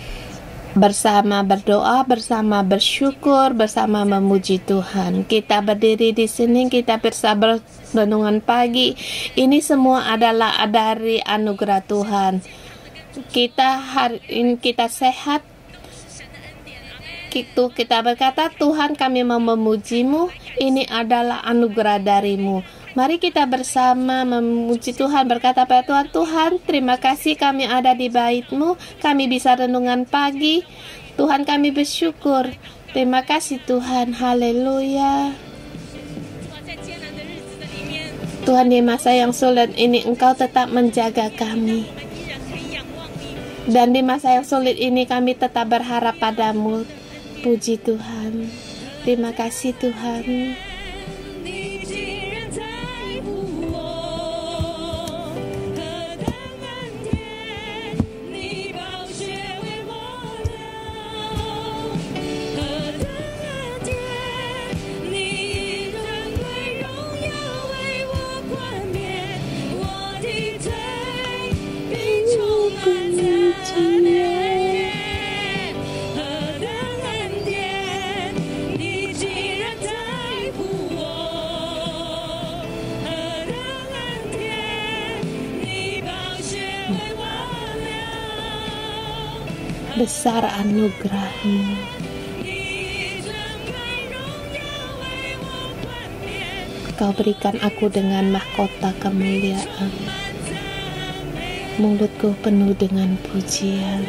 bersama berdoa, bersama bersyukur, bersama memuji Tuhan. Kita berdiri di sini, kita bersama renungan pagi. Ini semua adalah dari anugerah Tuhan. Kita sehat. Kita berkata, Tuhan, kami mau memuji-Mu. Ini adalah anugerah dari-Mu. Mari kita bersama memuji Tuhan, berkata pada Tuhan, Tuhan, terima kasih kami ada di bait-Mu, kami bisa renungan pagi. Tuhan, kami bersyukur. Terima kasih Tuhan, haleluya. Tuhan, di masa yang sulit ini Engkau tetap menjaga kami. Dan di masa yang sulit ini kami tetap berharap padamu. Puji Tuhan. Terima kasih Tuhan. Besar anugerah-Mu. Kau berikan aku dengan mahkota kemuliaan. Mulutku penuh dengan pujian.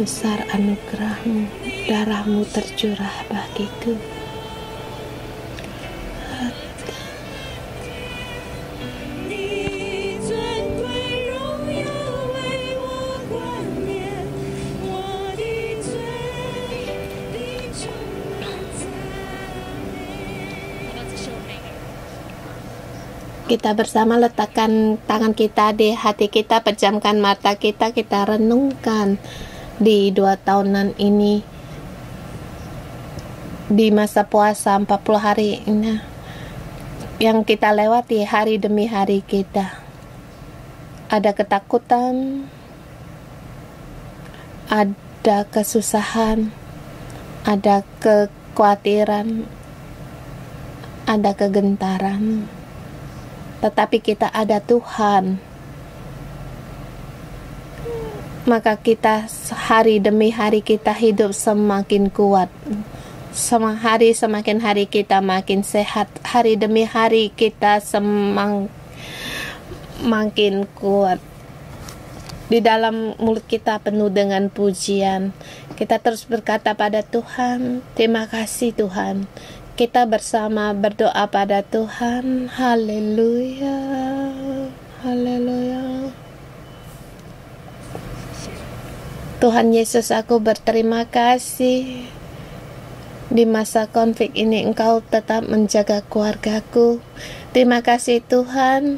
Besar anugerah-Mu, darah-Mu tercurah bagiku. Kita bersama letakkan tangan kita di hati kita, pejamkan mata kita, kita renungkan di 2 tahunan ini, di masa puasa 40 hari ini yang kita lewati hari demi hari kita. Ada ketakutan, ada kesusahan, ada kekhawatiran, ada kegentaran. Tetapi kita ada Tuhan, maka kita hari demi hari kita hidup semakin kuat. Semakin hari kita makin sehat. Hari demi hari kita makin kuat. Di dalam mulut kita penuh dengan pujian. Kita terus berkata pada Tuhan, terima kasih Tuhan. Kita bersama berdoa pada Tuhan. Haleluya. Haleluya. Tuhan Yesus, aku berterima kasih. Di masa konflik ini Engkau tetap menjaga keluargaku. Terima kasih Tuhan.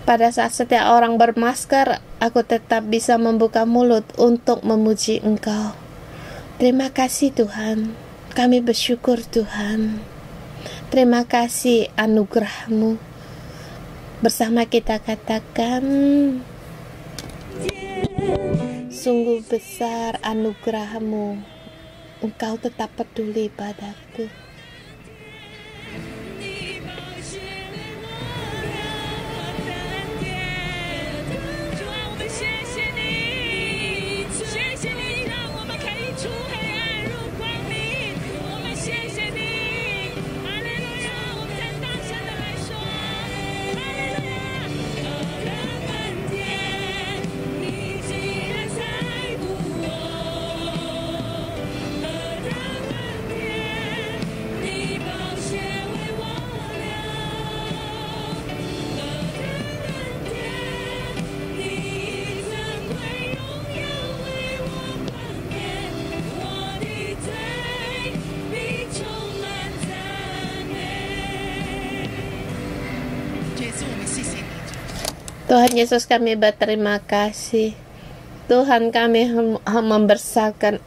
Pada saat setiap orang bermasker, aku tetap bisa membuka mulut untuk memuji Engkau. Terima kasih Tuhan. Kami bersyukur Tuhan. Terima kasih anugerah-Mu. Bersama kita katakan, sungguh besar anugerah-Mu. Engkau tetap peduli padaku. Tuhan Yesus, kami berterima kasih. Tuhan, kami membesarkan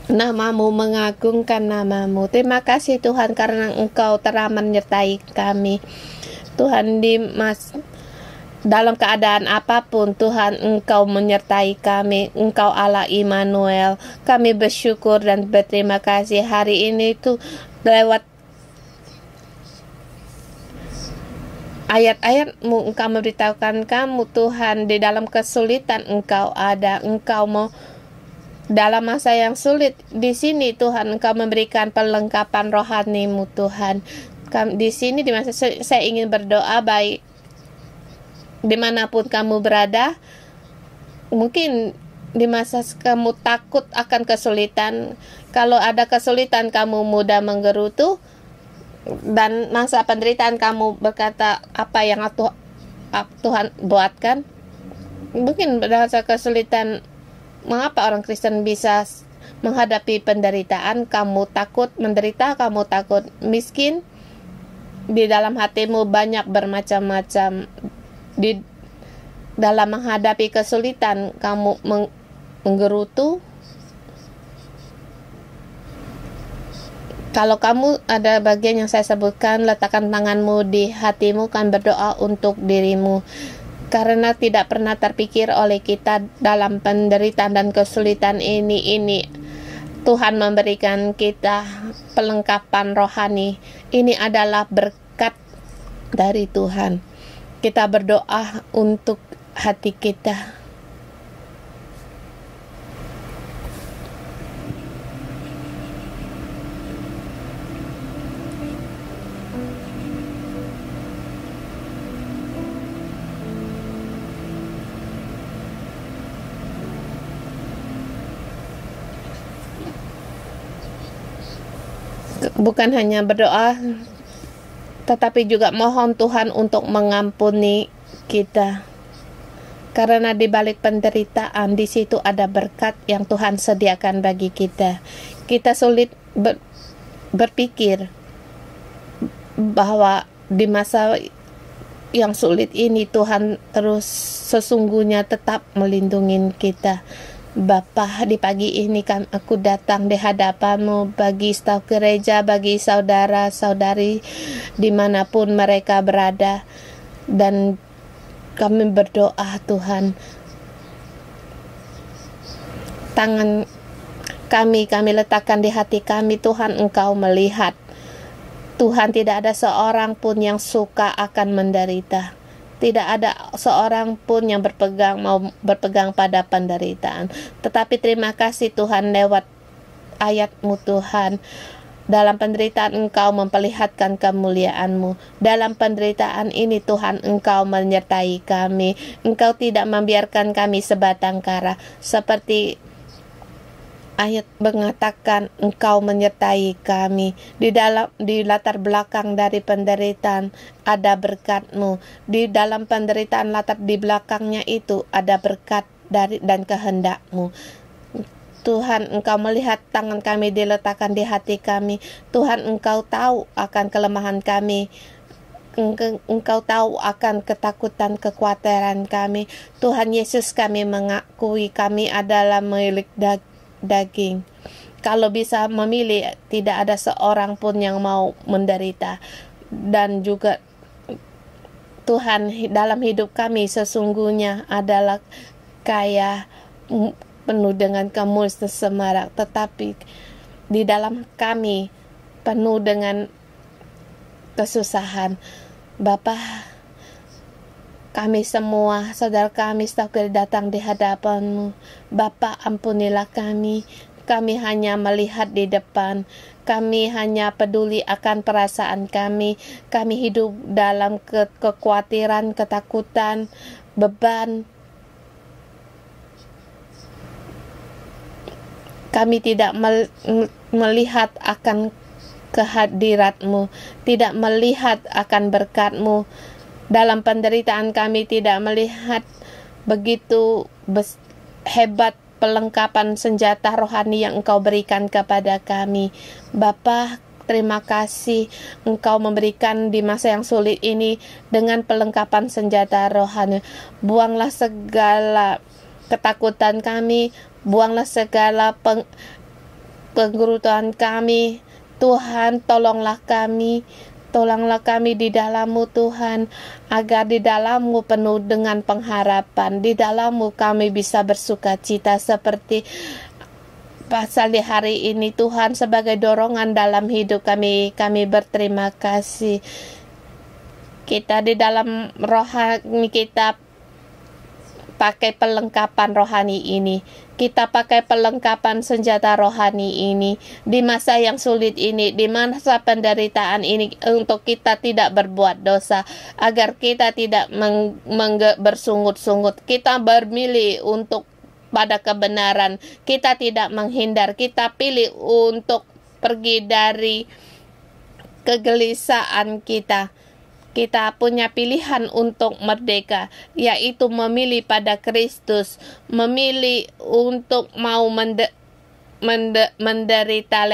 Namamu, mengagungkan namamu. Terima kasih Tuhan karena Engkau telah menyertai kami. Tuhan, dalam keadaan apapun Tuhan, Engkau menyertai kami. Engkau Allah Immanuel. Kami bersyukur dan berterima kasih hari ini tuh lewat ayat-ayat-Mu Engkau memberitahukan kamu Tuhan, di dalam kesulitan Engkau ada. Engkau mau dalam masa yang sulit di sini Tuhan, Engkau memberikan perlengkapan rohani-Mu Tuhan. Di sini di masa saya ingin berdoa, baik dimanapun kamu berada, mungkin di masa kamu takut akan kesulitan, kalau ada kesulitan kamu mudah menggerutu, dan masa penderitaan kamu berkata apa yang Tuhan buatkan. Mungkin rasa kesulitan, mengapa orang Kristen bisa menghadapi penderitaan? Kamu takut menderita, kamu takut miskin, di dalam hatimu banyak bermacam-macam. Di dalam menghadapi kesulitan kamu menggerutu. Kalau kamu ada bagian yang saya sebutkan, letakkan tanganmu di hatimu, kan berdoa untuk dirimu. Karena tidak pernah terpikir oleh kita dalam penderitaan dan kesulitan ini Tuhan memberikan kita perlengkapan rohani. Ini adalah berkat dari Tuhan. Kita berdoa untuk hati kita. Bukan hanya berdoa, tetapi juga mohon Tuhan untuk mengampuni kita. Karena di balik penderitaan, di situ ada berkat yang Tuhan sediakan bagi kita. Kita sulit berpikir bahwa di masa yang sulit ini Tuhan terus sesungguhnya tetap melindungi kita. Bapa, di pagi ini aku datang di hadapan-Mu bagi staf gereja, bagi saudara-saudari dimanapun mereka berada, dan kami berdoa Tuhan, tangan kami letakkan di hati kami. Tuhan, Engkau melihat Tuhan, tidak ada seorang pun yang suka akan menderita. Tidak ada seorang pun yang mau berpegang pada penderitaan. Tetapi terima kasih Tuhan, lewat ayat-Mu Tuhan, dalam penderitaan Engkau memperlihatkan kemuliaan-Mu. Dalam penderitaan ini Tuhan, Engkau menyertai kami. Engkau tidak membiarkan kami sebatang kara. Seperti ayat mengatakan, Engkau menyertai kami. Di latar belakang dari penderitaan ada berkat-Mu. Di dalam penderitaan latar di belakangnya itu ada berkat dan kehendak-Mu. Tuhan, Engkau melihat tangan kami diletakkan di hati kami. Tuhan, Engkau tahu akan kelemahan kami. Engkau tahu akan ketakutan, kekhawatiran kami. Tuhan Yesus, kami mengakui kami adalah milik daging. Kalau bisa memilih, tidak ada seorang pun yang mau menderita. Dan juga Tuhan, dalam hidup kami sesungguhnya adalah kaya, penuh dengan kemuliaan semarak, tetapi di dalam kami penuh dengan kesusahan. Bapa, kami semua, saudara kami, staf gereja datang di hadapan-Mu. Bapa, ampunilah kami. Kami hanya melihat di depan. Kami hanya peduli akan perasaan kami. Kami hidup dalam kekhawatiran, ketakutan, beban. Kami tidak melihat akan kehadirat-Mu, tidak melihat akan berkat-Mu. Dalam penderitaan kami tidak melihat begitu hebat perlengkapan senjata rohani yang Engkau berikan kepada kami. Bapa, terima kasih Engkau memberikan di masa yang sulit ini dengan perlengkapan senjata rohani. Buanglah segala ketakutan kami, buanglah segala kegerutuan kami. Tuhan, tolonglah kami di dalam-Mu Tuhan, agar di dalam-Mu penuh dengan pengharapan, di dalam-Mu kami bisa bersuka cita seperti pasal di hari ini Tuhan, sebagai dorongan dalam hidup kami berterima kasih. Kita di dalam rohani kita pakai perlengkapan rohani ini. Kita pakai perlengkapan senjata rohani ini di masa yang sulit ini, di masa penderitaan ini, untuk kita tidak berbuat dosa, agar kita tidak bersungut-sungut. Kita bermilih untuk pada kebenaran. Kita tidak menghindar. Kita pilih untuk pergi dari kegelisahan kita. Kita punya pilihan untuk merdeka, yaitu memilih pada Kristus, memilih untuk mau menderita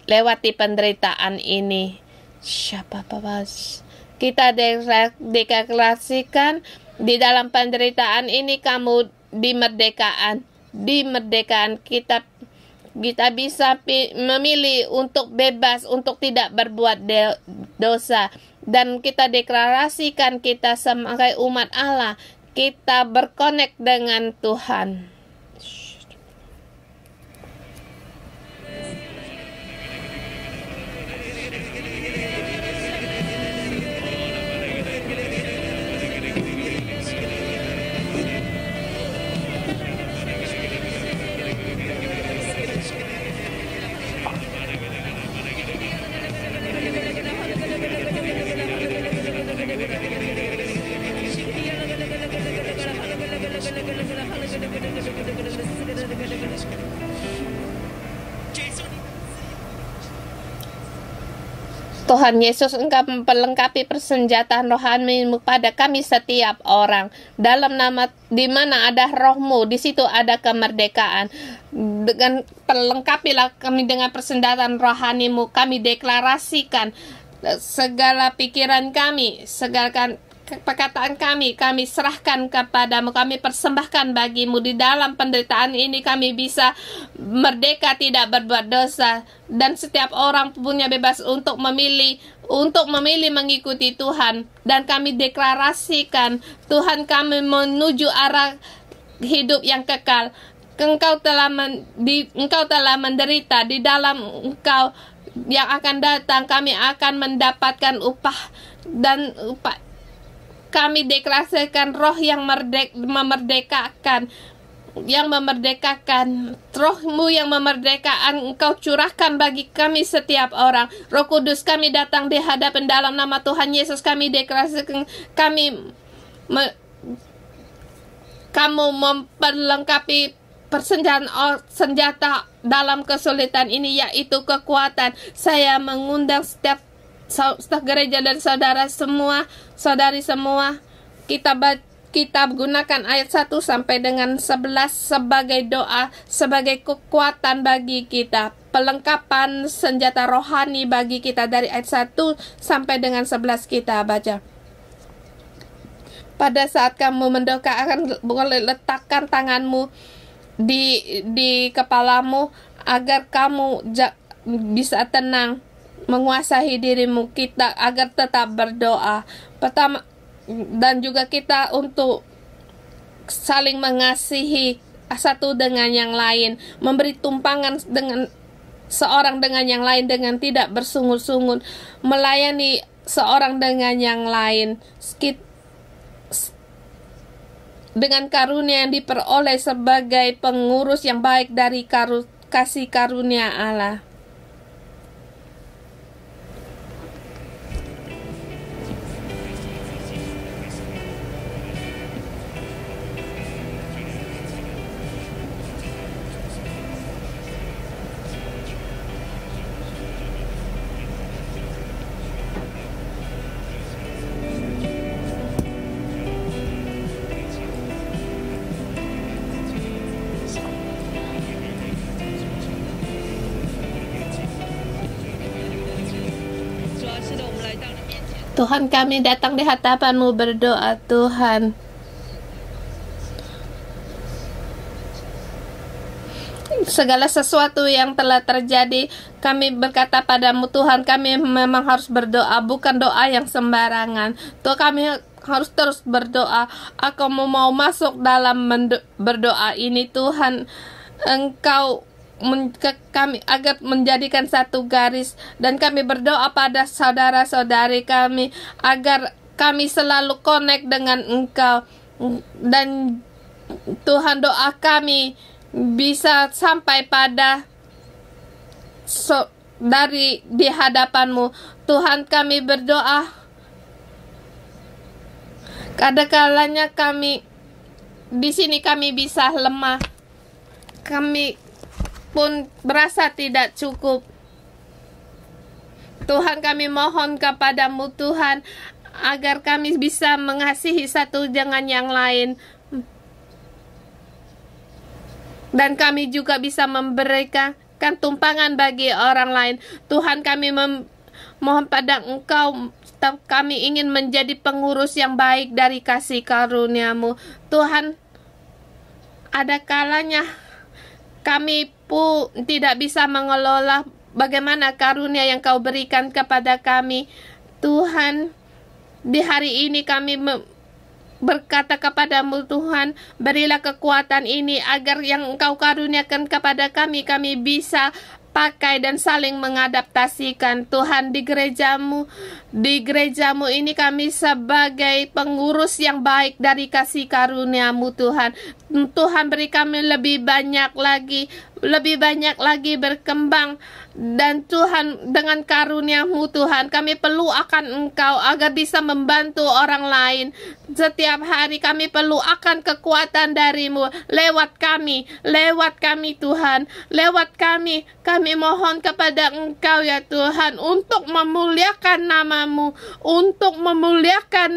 lewati penderitaan ini. Siapa Bapak? Kita deklarasikan di dalam penderitaan ini kamu dimerdekakan. Kita bisa memilih untuk bebas, untuk tidak berbuat dosa. Dan kita deklarasikan kita sebagai umat Allah, kita berkonek dengan Tuhan. Tuhan Yesus, Engkau memperlengkapi persenjataan rohani-Mu pada kami setiap orang. Dalam nama di mana ada Roh-Mu, di situ ada kemerdekaan. Dengan perlengkapilah kami dengan persenjataan rohani-Mu. Kami deklarasikan segala pikiran kami, segala perkataan kami serahkan kepadamu, kami persembahkan bagimu. Di dalam penderitaan ini kami bisa merdeka, tidak berbuat dosa, dan setiap orang punya bebas untuk memilih mengikuti Tuhan. Dan kami deklarasikan, Tuhan, kami menuju arah hidup yang kekal. Engkau telah menderita, di dalam Engkau yang akan datang kami akan mendapatkan upah, dan upah kami deklarasikan Roh yang memerdekakan, Roh-Mu yang memerdekakan Engkau curahkan bagi kami setiap orang. Roh Kudus, kami datang di hadapan dalam nama Tuhan Yesus. Kami deklarasikan kamu memperlengkapi senjata dalam kesulitan ini, yaitu kekuatan. Saya mengundang setiap gereja dan saudari semua, kita gunakan ayat 1 sampai dengan 11 sebagai doa, sebagai kekuatan bagi kita, pelengkapan senjata rohani bagi kita. Dari ayat 1 sampai dengan 11 kita baca. Pada saat kamu mendoakan, boleh letakkan tanganmu di kepalamu agar kamu bisa tenang, menguasai dirimu kita agar tetap berdoa. Pertama, dan juga kita untuk saling mengasihi satu dengan yang lain, memberi tumpangan dengan seorang dengan yang lain dengan tidak bersungut-sungut, melayani seorang dengan yang lain dengan karunia yang diperoleh sebagai pengurus yang baik dari kasih karunia Allah. Tuhan, kami datang di hadapan-Mu berdoa, Tuhan. segala sesuatu yang telah terjadi, kami berkata padamu Tuhan, kami memang harus berdoa, bukan doa yang sembarangan. Tuhan, kami harus terus berdoa. Aku mau masuk dalam berdoa ini Tuhan. Engkau kami agar menjadikan satu garis, dan kami berdoa pada saudara-saudari kami agar kami selalu connect dengan Engkau, dan Tuhan, doa kami bisa sampai pada dari di hadapan-Mu. Tuhan, kami berdoa kadang-kalanya kami di sini kami bisa lemah, kami pun berasa tidak cukup. Tuhan, kami mohon kepada-Mu Tuhan agar kami bisa mengasihi satu dengan yang lain, dan kami juga bisa memberikan tumpangan bagi orang lain. Tuhan, kami mohon pada Engkau, kami ingin menjadi pengurus yang baik dari kasih karunia-Mu. Tuhan, ada kalanya kami pun tidak bisa mengelola bagaimana karunia yang Kau berikan kepada kami. Tuhan, di hari ini kami berkata kepada-Mu Tuhan, berilah kekuatan ini agar yang Engkau karuniakan kepada kami, kami bisa pakai dan saling mengadaptasikan. Tuhan, di gereja-Mu ini kami sebagai pengurus yang baik dari kasih karunia-Mu Tuhan. Tuhan, beri kami lebih banyak lagi berkembang, dan Tuhan, dengan karunia-Mu Tuhan, kami perlu akan Engkau agar bisa membantu orang lain. Setiap hari kami perlu akan kekuatan dari-Mu lewat kami Tuhan, lewat kami mohon kepada Engkau ya Tuhan, untuk memuliakan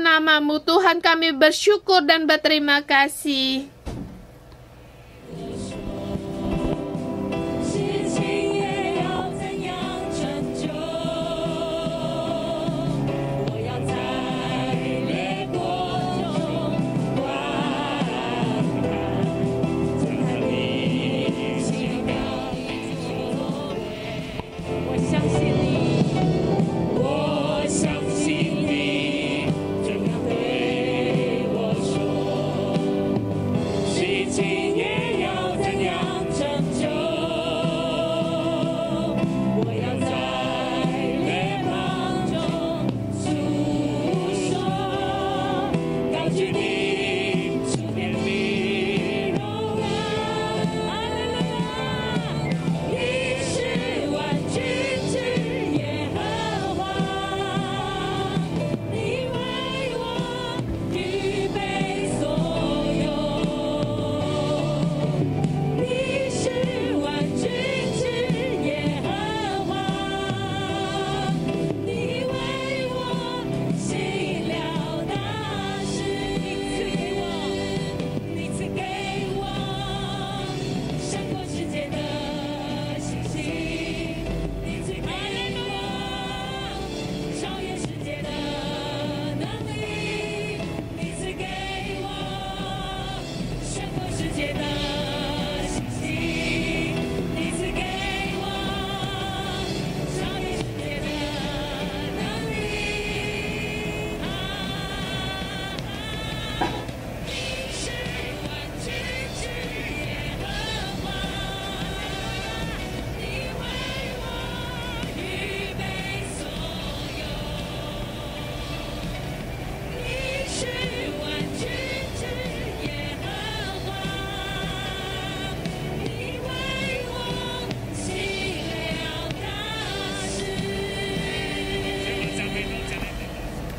nama-Mu, Tuhan. Kami bersyukur dan berterima kasih.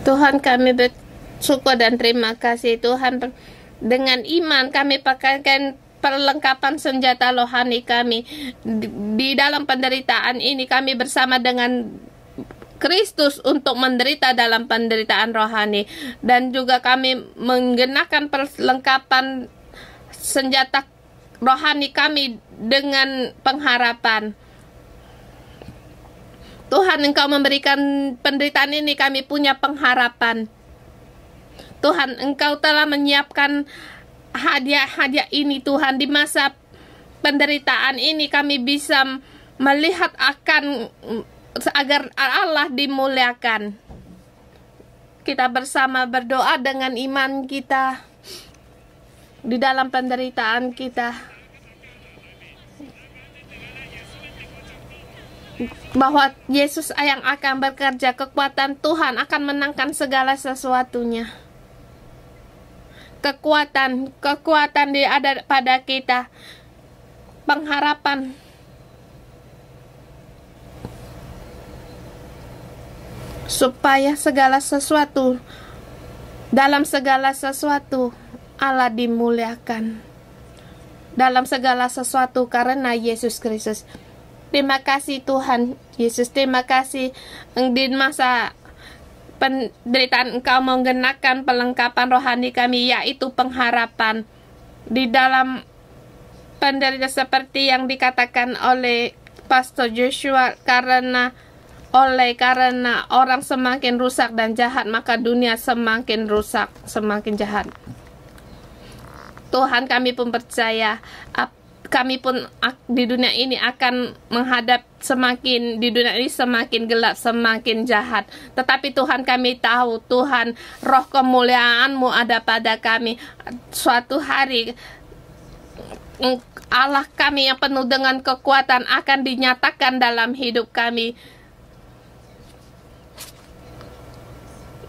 Tuhan, kami bersyukur dan terima kasih Tuhan. Dengan iman kami pakaikan perlengkapan senjata rohani kami. Di dalam penderitaan ini kami bersama dengan Kristus untuk menderita dalam penderitaan rohani, dan juga kami menggunakan perlengkapan senjata rohani kami dengan pengharapan. Tuhan, Engkau memberikan penderitaan ini, kami punya pengharapan. Tuhan, Engkau telah menyiapkan hadiah-hadiah ini Tuhan di masa penderitaan ini kami bisa melihat akan agar Allah dimuliakan. Kita bersama berdoa dengan iman kita di dalam penderitaan kita, bahwa Yesus yang akan bekerja, kekuatan Tuhan akan menangkan segala sesuatunya. Kekuatan ada pada kita, pengharapan. Supaya dalam segala sesuatu Allah dimuliakan. Dalam segala sesuatu karena Yesus Kristus. Terima kasih Tuhan Yesus, terima kasih di masa penderitaan Engkau menggenakan pelengkapan rohani kami, yaitu pengharapan. Di dalam penderitaan seperti yang dikatakan oleh Pastor Joshua, karena orang semakin rusak dan jahat, maka dunia semakin rusak, semakin jahat. Tuhan, kami pun percaya, kami pun di dunia ini akan menghadap di dunia ini semakin gelap, semakin jahat. Tetapi Tuhan, kami tahu, Tuhan, roh kemuliaan-Mu ada pada kami. Suatu hari, Allah kami yang penuh dengan kekuatan akan dinyatakan dalam hidup kami.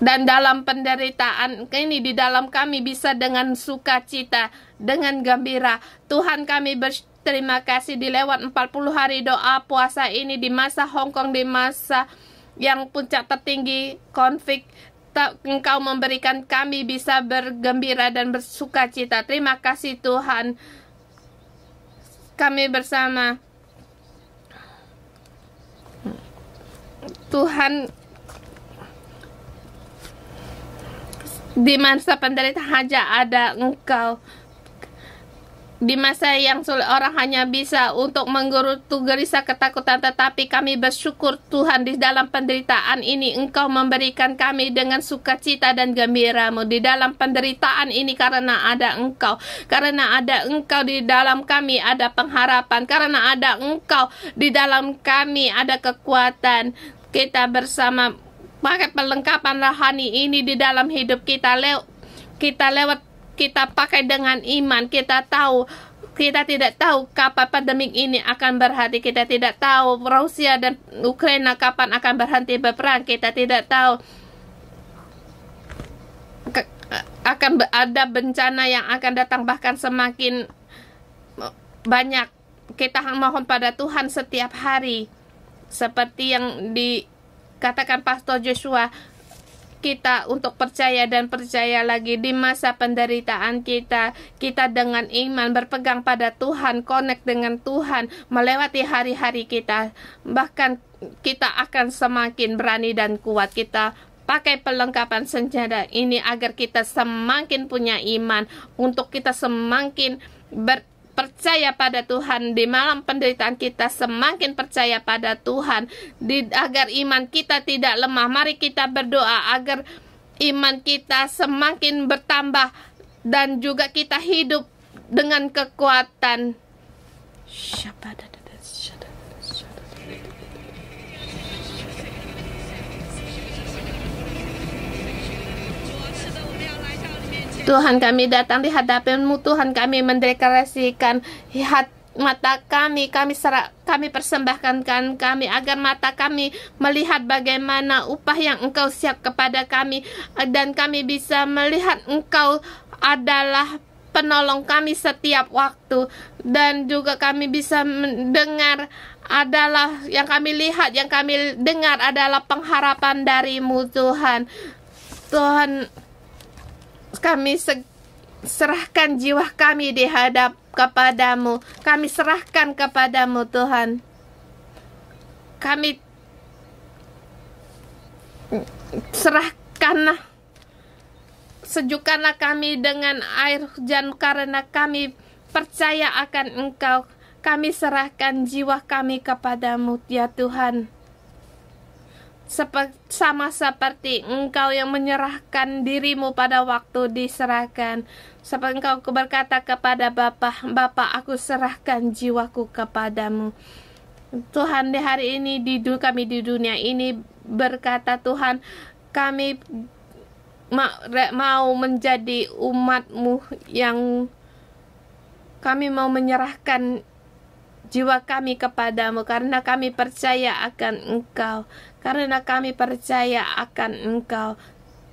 Dan dalam penderitaan ini, di dalam kami bisa dengan sukacita, dengan gembira. Tuhan, kami berterima kasih di lewat 40 hari doa puasa ini, di masa Hong Kong, di masa yang puncak tertinggi konflik, Engkau memberikan kami bisa bergembira dan bersukacita. Terima kasih Tuhan. Kami bersama Tuhan. Di masa penderitaan hanya ada Engkau. Di masa yang sulit orang hanya bisa untuk menggerutu gerisah ketakutan, tetapi kami bersyukur Tuhan, di dalam penderitaan ini Engkau memberikan kami dengan sukacita dan gembira-Mu. Di dalam penderitaan ini karena ada Engkau, karena ada Engkau di dalam kami ada pengharapan, karena ada Engkau di dalam kami ada kekuatan. Kita bersama pakai perlengkapan rohani ini di dalam hidup kita, kita pakai dengan iman. Kita tidak tahu kapan pandemik ini akan berhenti. Kita tidak tahu Rusia dan Ukraina kapan akan berhenti berperang. Kita tidak tahu akan ada bencana yang akan datang, bahkan semakin banyak. Kita mohon pada Tuhan setiap hari, seperti yang katakan Pastor Joshua, kita untuk percaya dan percaya lagi di masa penderitaan kita dengan iman berpegang pada Tuhan, connect dengan Tuhan, melewati hari-hari kita, bahkan kita akan semakin berani dan kuat. Kita pakai perlengkapan senjata ini agar kita semakin punya iman, untuk kita semakin percaya pada Tuhan. Di malam penderitaan kita semakin percaya pada Tuhan, agar iman kita tidak lemah. Mari kita berdoa agar iman kita semakin bertambah dan juga kita hidup dengan kekuatan. Tuhan, kami datang di hadapan-Mu. Tuhan, kami mendeklarasikan mata kami persembahkan kami, agar mata kami melihat bagaimana upah yang Engkau siap kepada kami, dan kami bisa melihat Engkau adalah penolong kami setiap waktu, dan juga kami bisa mendengar adalah yang kami lihat, yang kami dengar adalah pengharapan dari-Mu Tuhan. Tuhan, kami serahkan jiwa kami di hadap kepadamu. Kami serahkan kepadamu Tuhan. Kami serahkanlah, sejukkanlah kami dengan air hujan, karena kami percaya akan Engkau. Kami serahkan jiwa kami kepadamu ya Tuhan. sama seperti engkau yang menyerahkan dirimu pada waktu diserahkan. Seperti engkau berkata kepada Bapa, Bapa, aku serahkan jiwaku kepadamu. Tuhan, di hari ini kami di dunia ini berkata, Tuhan, kami mau menjadi umat-Mu yang kami mau menyerahkan jiwa kami kepadamu karena kami percaya akan Engkau. Karena kami percaya akan Engkau.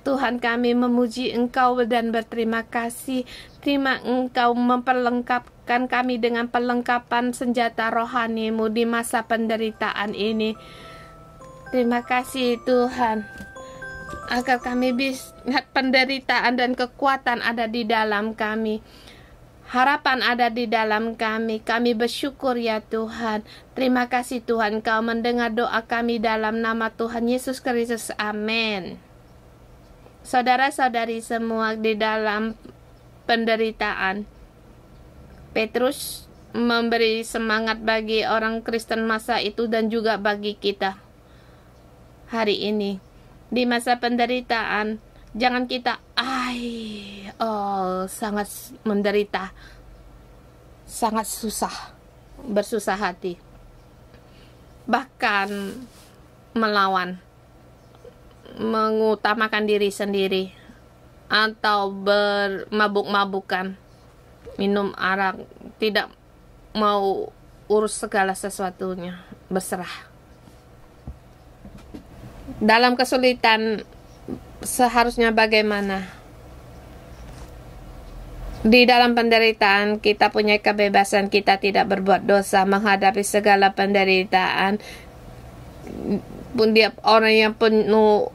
Tuhan, kami memuji Engkau dan berterima kasih. Terima Engkau memperlengkapkan kami dengan perlengkapan senjata rohani-Mu di masa penderitaan ini. Terima kasih Tuhan. Agar kami bisa penderitaan dan kekuatan ada di dalam kami. Harapan ada di dalam kami. Kami bersyukur ya Tuhan. Terima kasih Tuhan, Kau mendengar doa kami dalam nama Tuhan Yesus Kristus. Amin. Saudara-saudari semua di dalam penderitaan, Petrus memberi semangat bagi orang Kristen masa itu dan juga bagi kita hari ini. Di masa penderitaan, jangan kita sangat menderita, sangat susah, bersusah hati, bahkan melawan, mengutamakan diri sendiri, atau bermabuk-mabukan, minum arak, tidak mau urus segala sesuatunya, berserah. Dalam kesulitan seharusnya bagaimana? Di dalam penderitaan kita punya kebebasan, kita tidak berbuat dosa menghadapi segala penderitaan. Dia orang yang penuh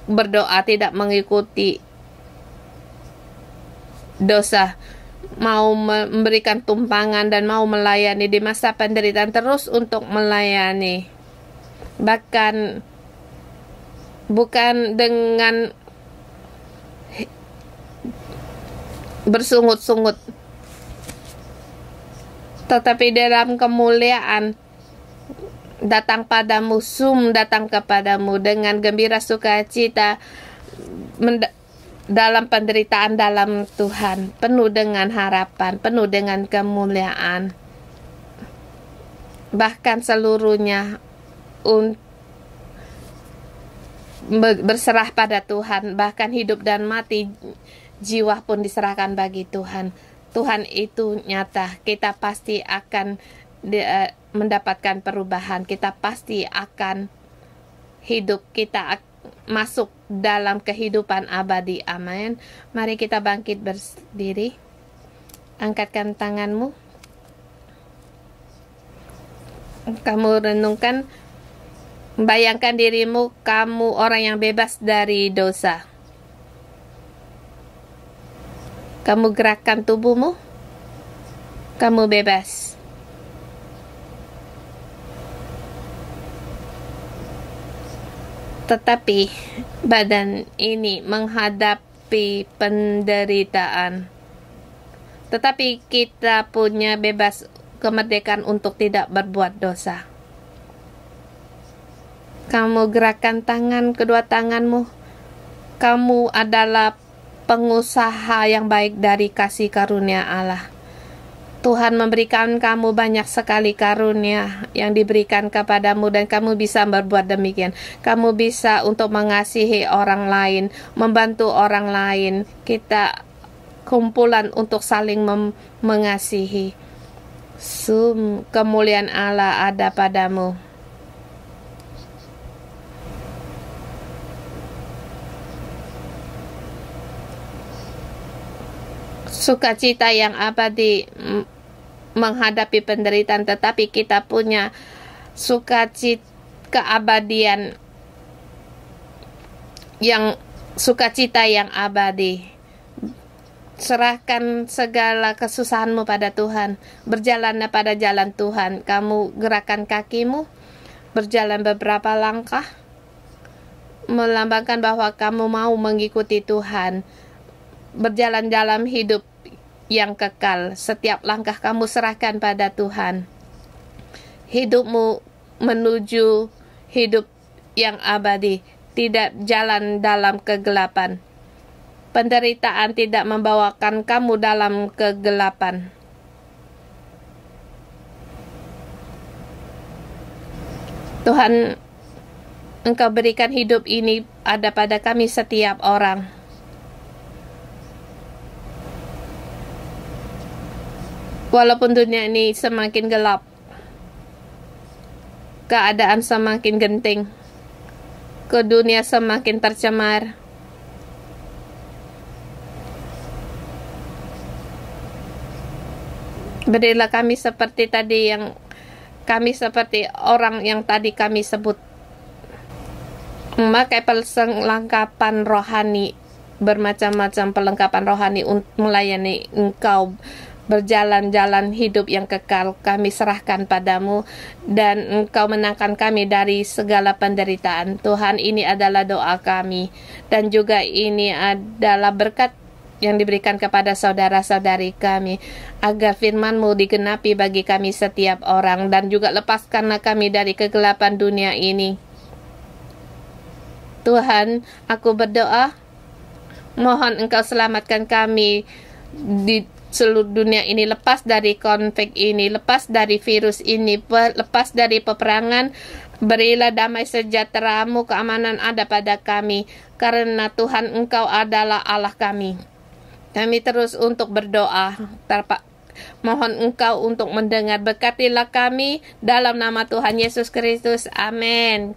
berdoa tidak mengikuti dosa, mau memberikan tumpangan dan mau melayani di masa penderitaan, terus untuk melayani, bahkan bukan dengan bersungut-sungut, tetapi dalam kemuliaan datang padamu, datang kepadamu dengan gembira sukacita dalam penderitaan dalam Tuhan, penuh dengan harapan, penuh dengan kemuliaan, bahkan seluruhnya berserah pada Tuhan, bahkan hidup dan mati, jiwa pun diserahkan bagi Tuhan. Tuhan itu nyata. Kita pasti akan mendapatkan perubahan. Kita pasti akan hidup. Kita masuk dalam kehidupan abadi. Amin. Mari kita bangkit berdiri. Angkatkan tanganmu. Kamu renungkan. Bayangkan dirimu, kamu orang yang bebas dari dosa. Kamu gerakkan tubuhmu, kamu bebas. Tetapi badan ini menghadapi penderitaan. Tetapi kita punya bebas kemerdekaan untuk tidak berbuat dosa. Kamu gerakkan kedua tanganmu. Kamu adalah pengusaha yang baik dari kasih karunia Allah. Tuhan memberikan kamu banyak sekali karunia yang diberikan kepadamu dan kamu bisa berbuat demikian. Kamu bisa untuk mengasihi orang lain, membantu orang lain. Kita kumpulan untuk saling mengasihi. Kemuliaan Allah ada padamu. Sukacita yang abadi menghadapi penderitaan, tetapi kita punya sukacita keabadian sukacita yang abadi. Serahkan segala kesusahanmu pada Tuhan. Berjalanlah pada jalan Tuhan. Kamu gerakan kakimu, berjalan beberapa langkah, melambangkan bahwa kamu mau mengikuti Tuhan. Berjalan dalam hidup yang kekal. Setiap langkah kamu serahkan pada Tuhan. Hidupmu menuju hidup yang abadi, tidak jalan dalam kegelapan. Penderitaan tidak membawakan kamu dalam kegelapan. Tuhan, Engkau berikan hidup ini ada pada kami setiap orang. Walaupun dunia ini semakin gelap, keadaan semakin genting, ke dunia semakin tercemar, berilah kami seperti tadi yang kami seperti orang yang tadi kami sebut, memakai perlengkapan rohani, bermacam-macam perlengkapan rohani untuk melayani Engkau, berjalan-jalan hidup yang kekal. Kami serahkan padamu dan Engkau menangkan kami dari segala penderitaan. Tuhan, ini adalah doa kami dan juga ini adalah berkat yang diberikan kepada saudara-saudari kami, agar firman-Mu digenapi bagi kami setiap orang, dan juga lepaskanlah kami dari kegelapan dunia ini. Tuhan, aku berdoa, mohon Engkau selamatkan kami di seluruh dunia ini, lepas dari konflik ini, lepas dari virus ini, lepas dari peperangan. Berilah damai sejahtera-Mu, keamanan ada pada kami, karena Tuhan, Engkau adalah Allah kami. Kami terus untuk berdoa, mohon Engkau untuk mendengar. Berkatilah kami dalam nama Tuhan Yesus Kristus. Amin.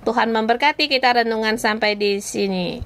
Tuhan memberkati kita renungan sampai di sini.